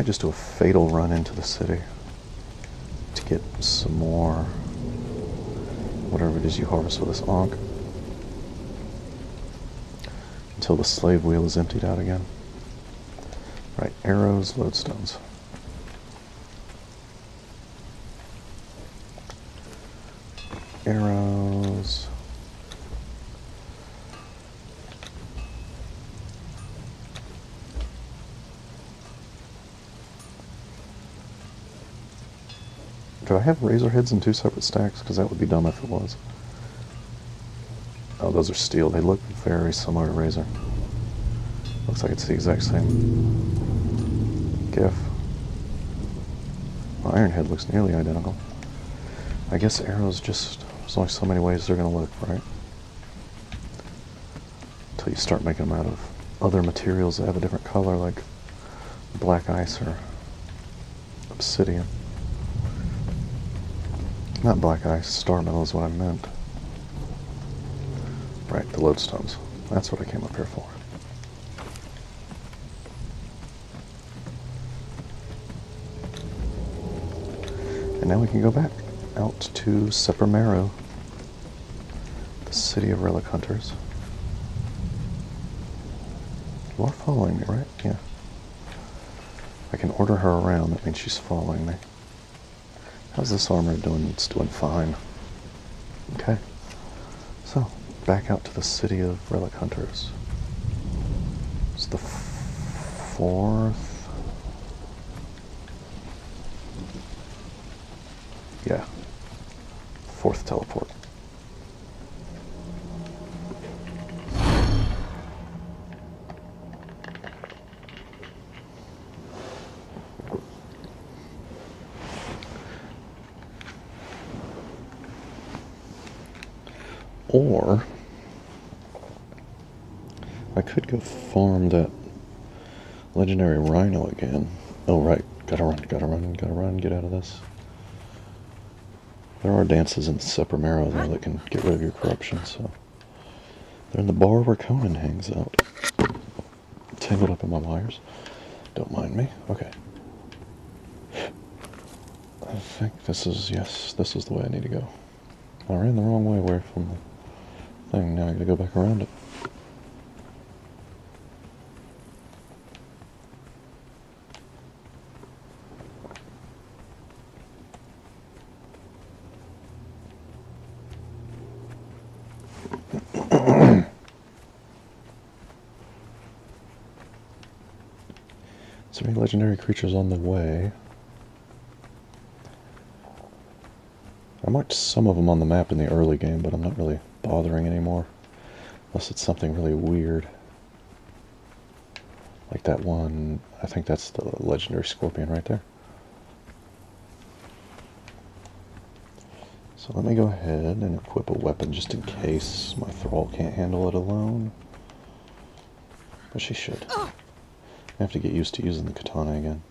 Speaker 1: just do a fatal run into the city to get some more whatever it is you harvest with this ankh until the slave wheel is emptied out again. Right, arrows, lodestones. Arrows. Do I have razor heads in 2 separate stacks? Because that would be dumb if it was. Oh, those are steel. They look very similar to razor. Looks like it's the exact same GIF. Well, iron head looks nearly identical. I guess arrows just... There's only so many ways they're going to look, right? Until you start making them out of other materials that have a different color, like black ice or obsidian. Not black ice, star metal is what I meant. Right, the lodestones. That's what I came up here for. And now we can go back out to Seppermero, the city of relic hunters. You are following me, right? Yeah. I can order her around, that means she's following me. How's this armor doing? It's doing fine. Okay. So, back out to the city of relic hunters. It's the 4th... Yeah. 4th teleport. Or I could go farm that legendary rhino again. Oh right, gotta run, get out of this. There are dances in Seppermero though that can get rid of your corruption, so they're in the bar where Conan hangs out. tangled up in my wires. Don't mind me. Okay. I think this is, yes, this is the way I need to go. I ran the wrong way away from the thing. Now I gotta go back around it. So many legendary creatures on the way. I marked some of them on the map in the early game, but I'm not really bothering anymore. Unless it's something really weird. Like that one, I think that's the legendary scorpion right there. So let me go ahead and equip a weapon just in case my thrall can't handle it alone. But she should. I have to get used to using the katana again.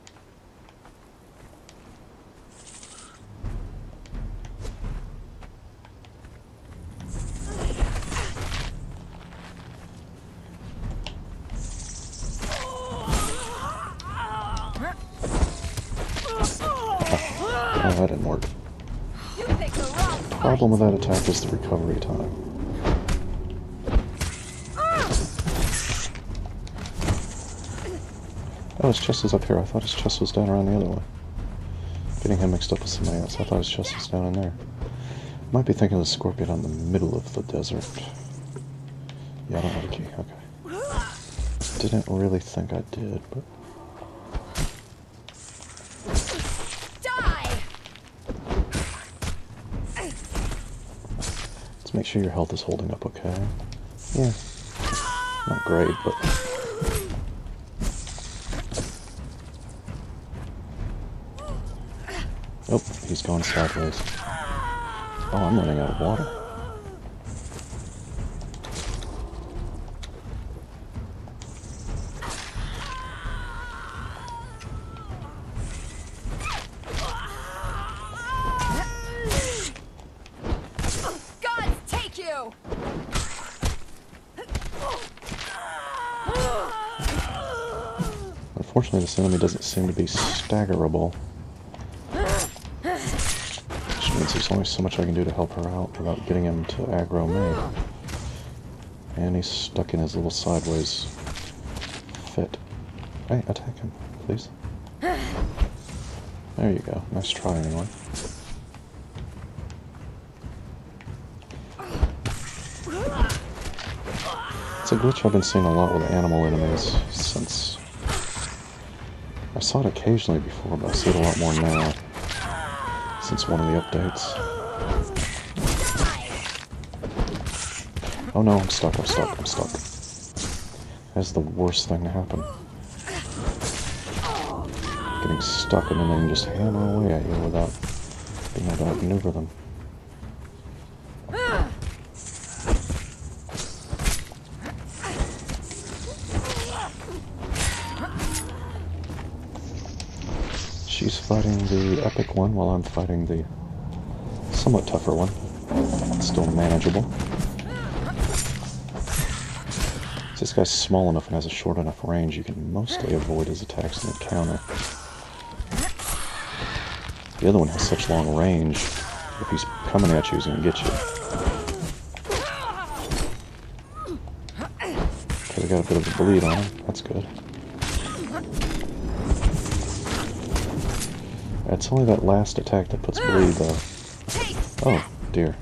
Speaker 1: Oh, that didn't work. The problem with that attack is the recovery time. Oh, his chest is up here. I thought his chest was down around the other way. Getting him mixed up with somebody else. I thought his chest was down in there. Might be thinking of the scorpion on the middle of the desert. Yeah, I don't have a key. Okay. Didn't really think I did, but...
Speaker 2: Die!
Speaker 1: Let's make sure your health is holding up okay. Yeah. Not great, but... Oh, he's gone sideways. Oh, I'm running out of water.
Speaker 2: God, take you!
Speaker 1: Unfortunately, this enemy doesn't seem to be staggerable. There's only so much I can do to help her out without getting him to aggro me. And he's stuck in his little sideways fit. Hey, attack him, please. There you go. Nice try, anyway. It's a glitch I've been seeing a lot with animal enemies since... I saw it occasionally before, but I see it a lot more now. Since one of the updates. Oh no, I'm stuck. That's the worst thing to happen. Getting stuck and then they can just hammer away at you without being able to outmaneuver them. She's fighting the epic one while I'm fighting the somewhat tougher one. It's still manageable. If this guy's small enough and has a short enough range, you can mostly avoid his attacks in the counter. The other one has such long range, if he's coming at you, he's going to get you. Okay, we got a bit of a bleed on him. That's good. It's only that last attack that puts bleed, though. Oh, dear.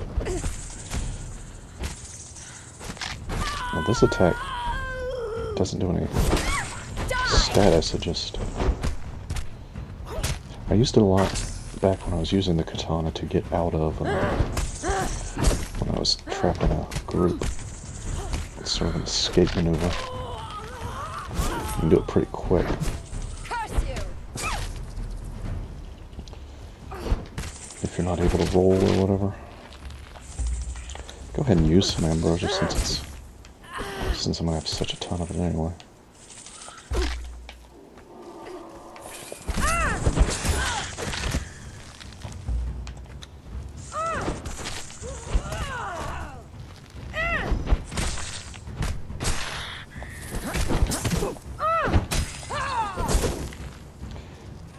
Speaker 1: Well, this attack doesn't do any status, it just... I used it a lot back when I was using the katana to get out of, when I was trapped in a group. It's sort of an escape maneuver. You can do it pretty quick. If you're not able to roll or whatever. Go ahead and use some ambrosia since I'm gonna have such a ton of it anyway.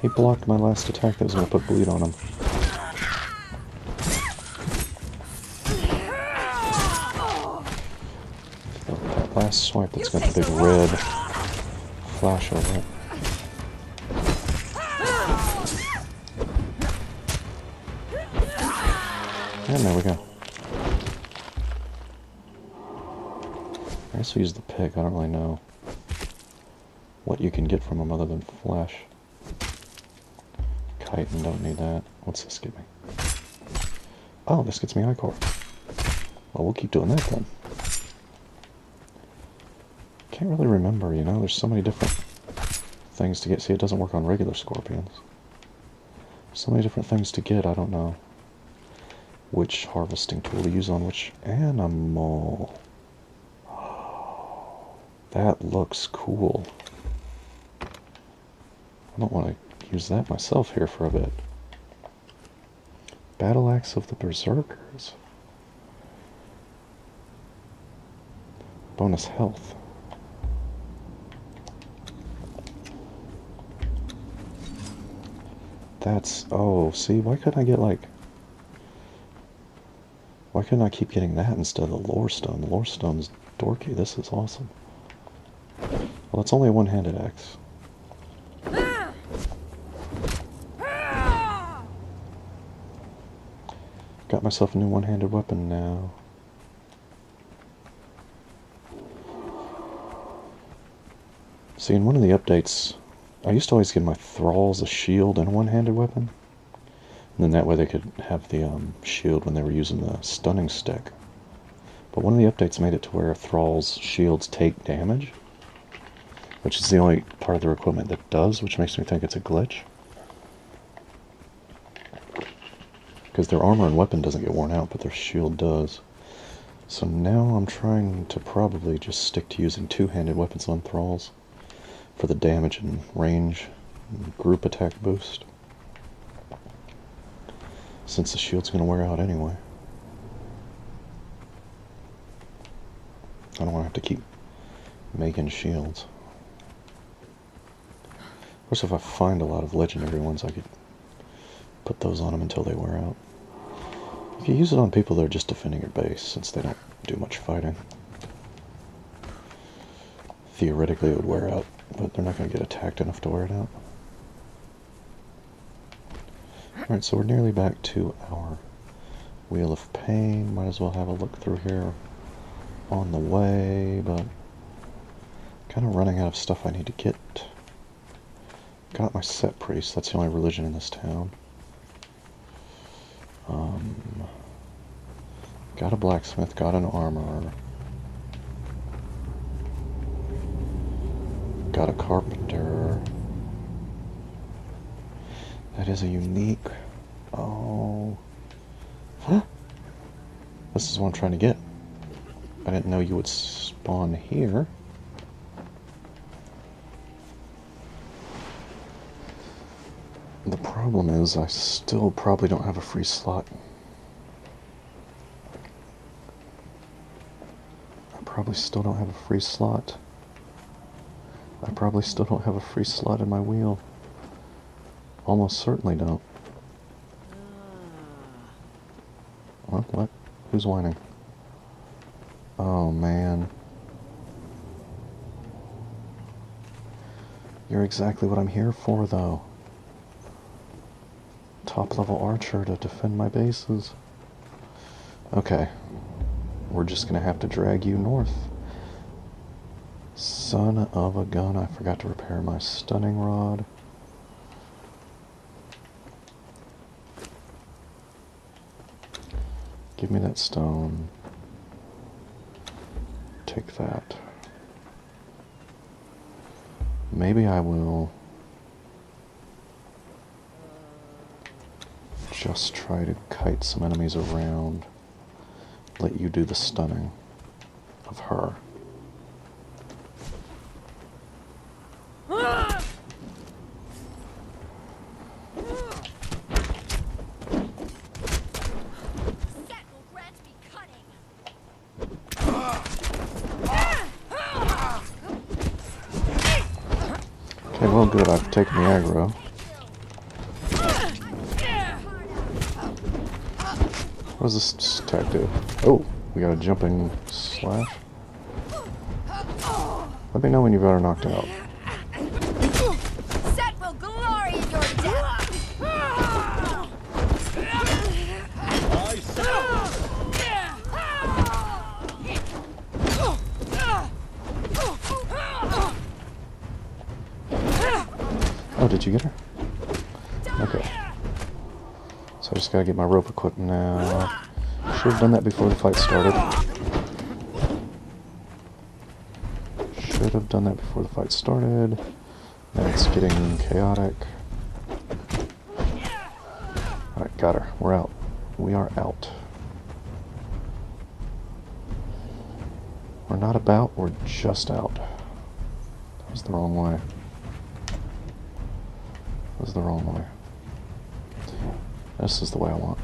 Speaker 1: He blocked my last attack that was going to put bleed on him. That last swipe that's got the big red flash over it. And there we go. I guess we use the pig. I don't really know what you can get from them other than flesh. Chitin, don't need that. What's this give me? Oh, this gets me ichor. Well, we'll keep doing that then. Can't really remember, you know, there's so many different things to get. See, it doesn't work on regular scorpions. So many different things to get, I don't know which harvesting tool to use on which animal. That looks cool. I don't want to use that myself here for a bit. Battle Axe of the Berserkers. Bonus health. That's... oh, see, why couldn't I get, like... why couldn't I keep getting that instead of the lore stone? The lore stone's dorky. This is awesome. Well, it's only a one-handed axe. Got myself a new one-handed weapon now. See, in one of the updates, I used to always give my thralls a shield and a one-handed weapon. And then that way they could have the shield when they were using the stunning stick. But one of the updates made it to where thralls' shields take damage, which is the only part of their equipment that does, which makes me think it's a glitch. Because their armor and weapon doesn't get worn out, but their shield does. So now I'm trying to probably just stick to using two-handed weapons on thralls for the damage and range and group attack boost, since the shield's going to wear out anyway. I don't want to have to keep making shields. Of course, if I find a lot of legendary ones, I could put those on them until they wear out. If you use it on people that are just defending your base, since they don't do much fighting, theoretically it would wear out, but they're not going to get attacked enough to wear it out. Alright, so we're nearly back to our Wheel of Pain. Might as well have a look through here on the way, but kind of running out of stuff I need to get. Got my set priest, that's the only religion in this town. Got a blacksmith, got an armorer. Got a carpenter. That is a unique... oh... huh? This is what I'm trying to get. I didn't know you would spawn here. The problem is I still probably don't have a free slot. I probably still don't have a free slot. I probably still don't have a free slot in my wheel. Almost certainly don't. What? Who's whining? Oh, man. You're exactly what I'm here for, though. Top-level archer to defend my bases. Okay. We're just gonna have to drag you north. Son of a gun, I forgot to repair my stunning rod. Give me that stone. Take that. Maybe I will just try to kite some enemies around. Let you do the stunning of her. Okay, well good, I've taken the aggro. What does this tag do? Oh, we got a jumping slash. Let me know when you've got her knocked out.
Speaker 2: Set will glory in your death.
Speaker 1: Oh, did you get her? Okay. So I just gotta get my rope equipped now. Should have done that before the fight started. Should have done that before the fight started. Now it's getting chaotic. Alright, got her. We're out. We are out. We're not about, we're just out. That was the wrong way. That was the wrong way. This is the way I want.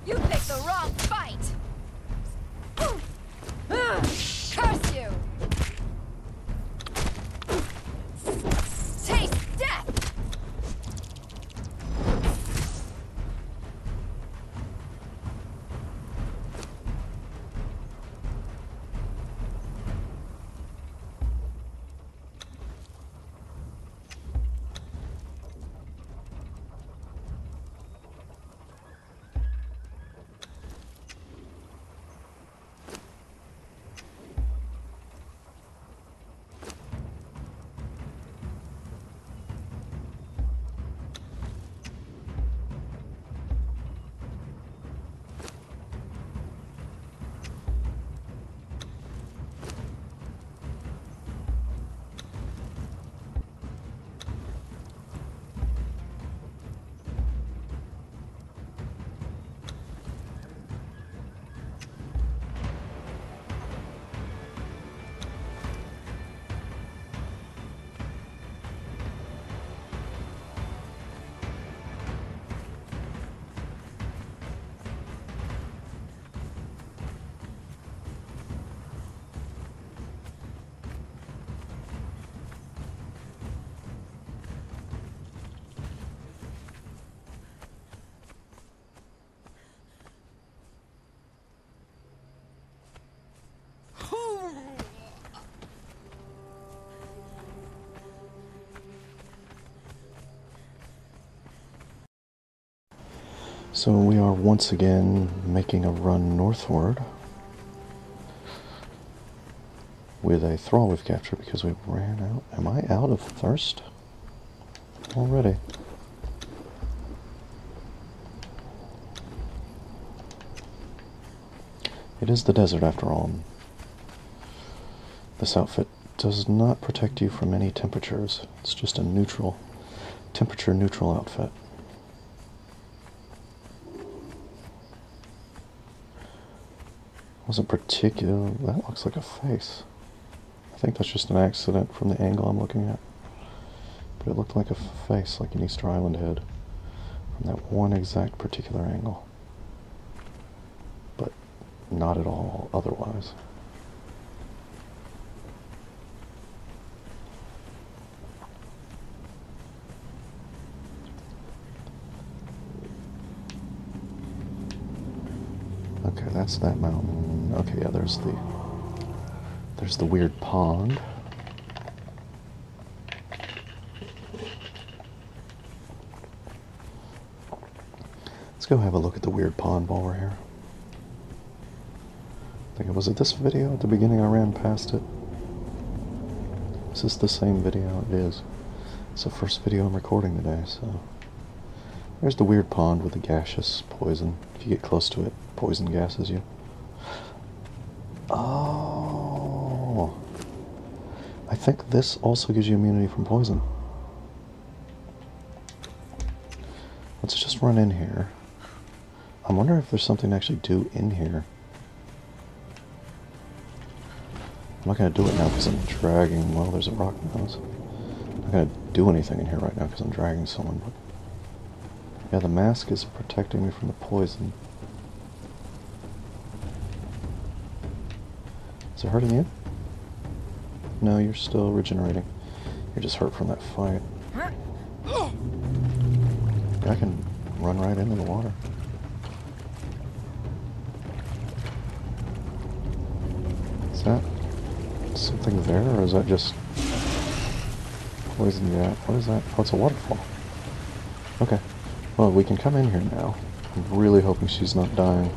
Speaker 2: You picked the wrong fight! Curse you! Taste death!
Speaker 1: So we are once again making a run northward with a thrall we've captured because we ran out. Am I out of thirst already? It is the desert after all. This outfit does not protect you from any temperatures. It's just a neutral, temperature neutral outfit. Wasn't particular. That looks like a face. I think that's just an accident from the angle I'm looking at. But it looked like a face, like an Easter Island head, from that one exact particular angle. But not at all otherwise. Okay, that's that mountain. Okay, yeah, there's the weird pond. Let's go have a look at the weird pond while we're here. I think it was at this video at the beginning I ran past it. Is this the same video? It is. It's the first video I'm recording today, so There's the weird pond with the gaseous poison. If you get close to it, poison gases you. Oh. I think this also gives you immunity from poison. Let's just run in here. I'm wondering if there's something to actually do in here. I'm not going to do it now because I'm dragging... Well, there's a rock nose. I'm not going to do anything in here right now because I'm dragging someone. But yeah, the mask is protecting me from the poison. Is it hurting you? No, you're still regenerating. You're just hurt from that fight. I can run right into the water. Is that something there, or is that just poison? Yeah, what is that? Oh, it's a waterfall. Okay. Well, we can come in here now. I'm really hoping she's not dying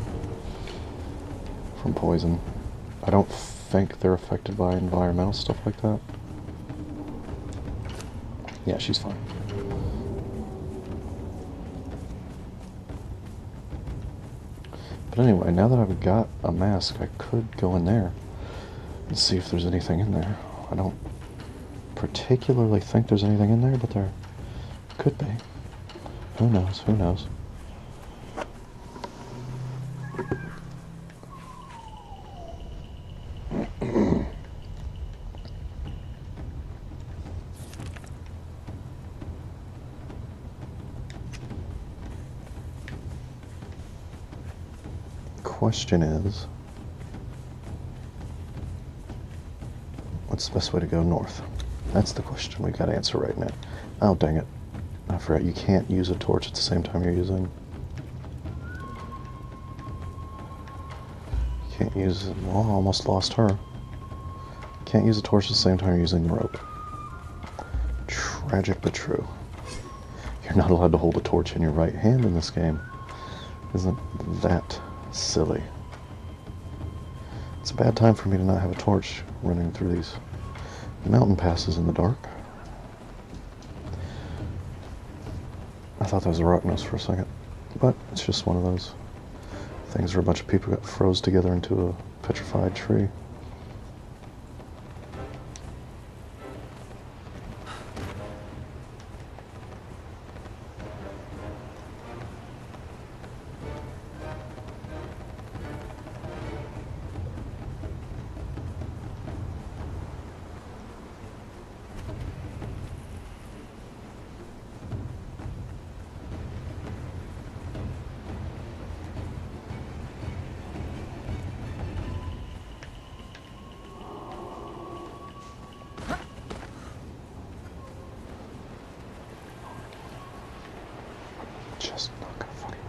Speaker 1: from poison. I don't think they're affected by environmental stuff like that. Yeah, she's fine. But anyway, now that I've got a mask, I could go in there and see if there's anything in there. I don't particularly think there's anything in there, but there could be. Who knows? Who knows? Question is, what's the best way to go north? That's the question we got to answer right now. Oh, dang it. I forgot you can't use a torch at the same time you're using... You can't use... Well, I almost lost her. Can't use a torch at the same time you're using the rope. Tragic but true. You're not allowed to hold a torch in your right hand in this game. Isn't that silly? It's a bad time for me to not have a torch running through these mountain passes in the dark. I thought that was a rock nose for a second, but it's just one of those things where a bunch of people got froze together into a petrified tree. Just not gonna fucking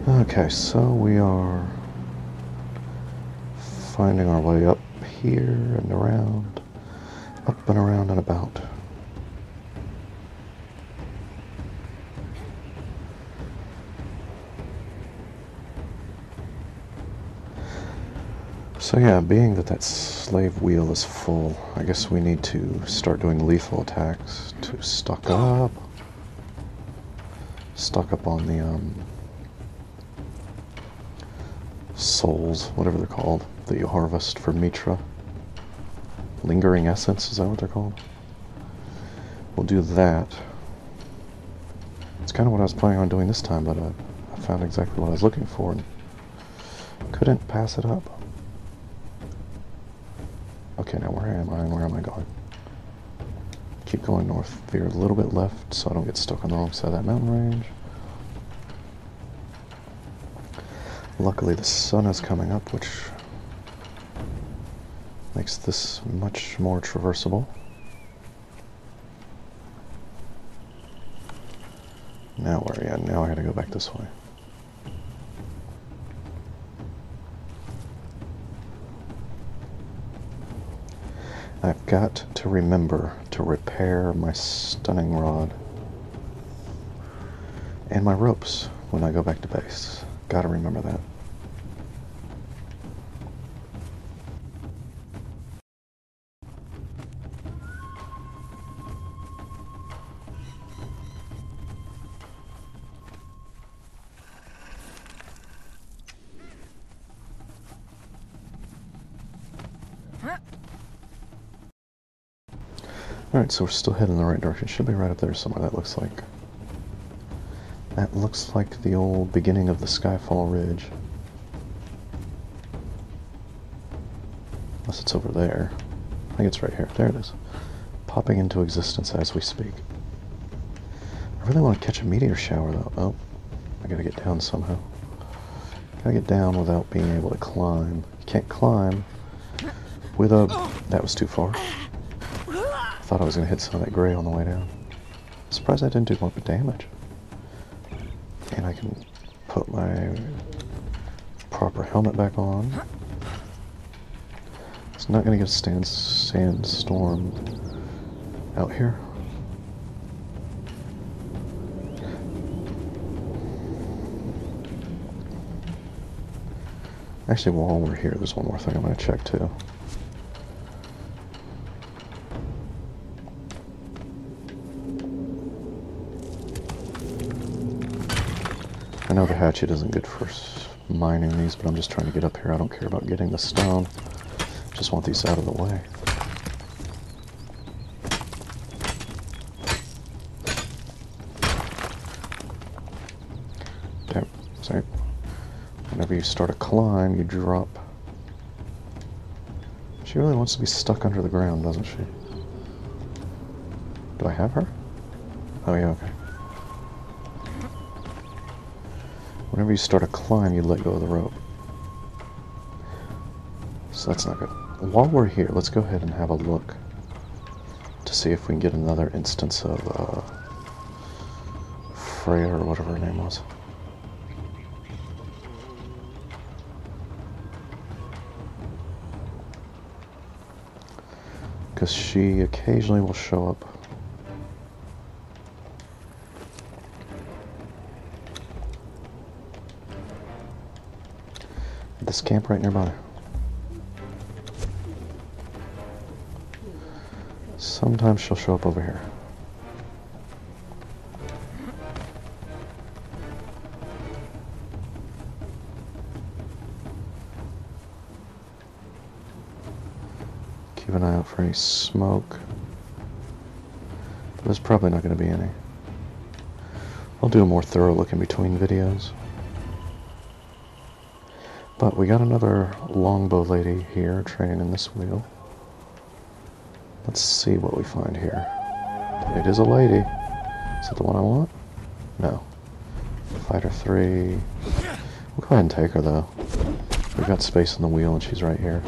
Speaker 1: bother. Okay, so we are finding our way up here and around, up and around and about. So yeah, being that that slave wheel is full, I guess we need to start doing lethal attacks to stock up on the souls, whatever they're called, that you harvest for Mitra. Lingering essence, is that what they're called? We'll do that. It's kind of what I was planning on doing this time, but I found exactly what I was looking for and couldn't pass it up. Okay, now where am I and where am I going? Keep going north, veer a little bit left so I don't get stuck on the wrong side of that mountain range. Luckily the sun is coming up, which makes this much more traversable. Now where are you? Now I gotta go back this way. I've got to remember to repair my stunning rod and my ropes when I go back to base. Gotta remember that. Alright, so we're still heading in the right direction. Should be right up there somewhere, that looks like. That looks like the old beginning of the Skyfall Ridge. Unless it's over there. I think it's right here. There it is. Popping into existence as we speak. I really want to catch a meteor shower, though. Oh, I gotta get down somehow. Gotta get down without being able to climb. You can't climb with a... That was too far. I thought I was gonna hit some of that gray on the way down. I'm surprised I didn't do more damage. And I can put my proper helmet back on. It's not gonna get a sandstorm out here. Actually, while we're here, there's one more thing I'm going to check too. I know the hatchet isn't good for mining these, but I'm just trying to get up here. I don't care about getting the stone. Just want these out of the way. There, sorry. Whenever you start a climb, you drop. She really wants to be stuck under the ground, doesn't she? Do I have her? Oh yeah, okay. Whenever you start a climb, you let go of the rope. So that's not good. While we're here, let's go ahead and have a look to see if we can get another instance of Freya, or whatever her name was. Because she occasionally will show up. At this camp right nearby. Sometimes she'll show up over here. Keep an eye out for any smoke. But there's probably not going to be any. I'll do a more thorough look in between videos. But we got another longbow lady here training in this wheel. Let's see what we find here. It is a lady. Is it the one I want? No. Fighter 3. We'll go ahead and take her though. We've got space in the wheel and she's right here.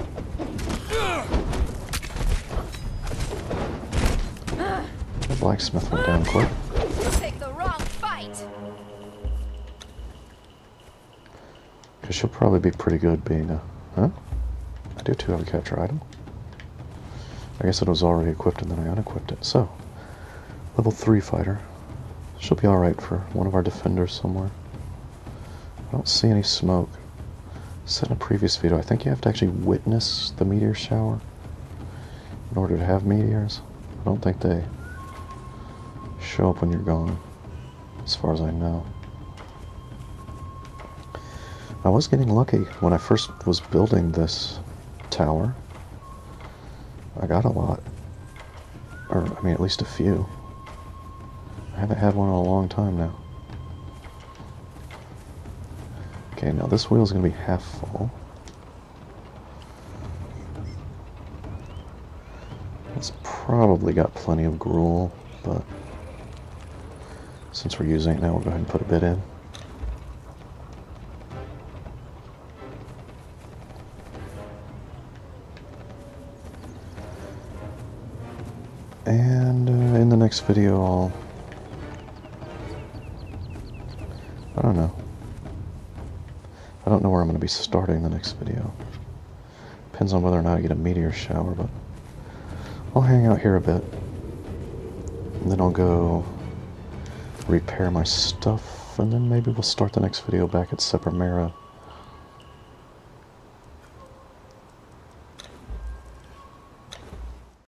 Speaker 1: The blacksmith went down quick.
Speaker 2: You picked the wrong fight.
Speaker 1: Because she'll probably be pretty good being a... Huh? I do too have a capture item. I guess it was already equipped and then I unequipped it. So, level 3 fighter. She'll be alright for one of our defenders somewhere. I don't see any smoke. Said in a previous video, I think you have to actually witness the meteor shower in order to have meteors. I don't think they show up when you're gone, as far as I know. I was getting lucky when I first was building this tower. I got a lot. Or, I mean, at least a few. I haven't had one in a long time now. Okay, now this wheel's gonna be half full. It's probably got plenty of gruel, but since we're using it now, we'll go ahead and put a bit in. And in the next video, I don't know. I don't know where I'm going to be starting the next video. Depends on whether or not I get a meteor shower, but I'll hang out here a bit. And then I'll go repair my stuff, and then maybe we'll start the next video back at Septimera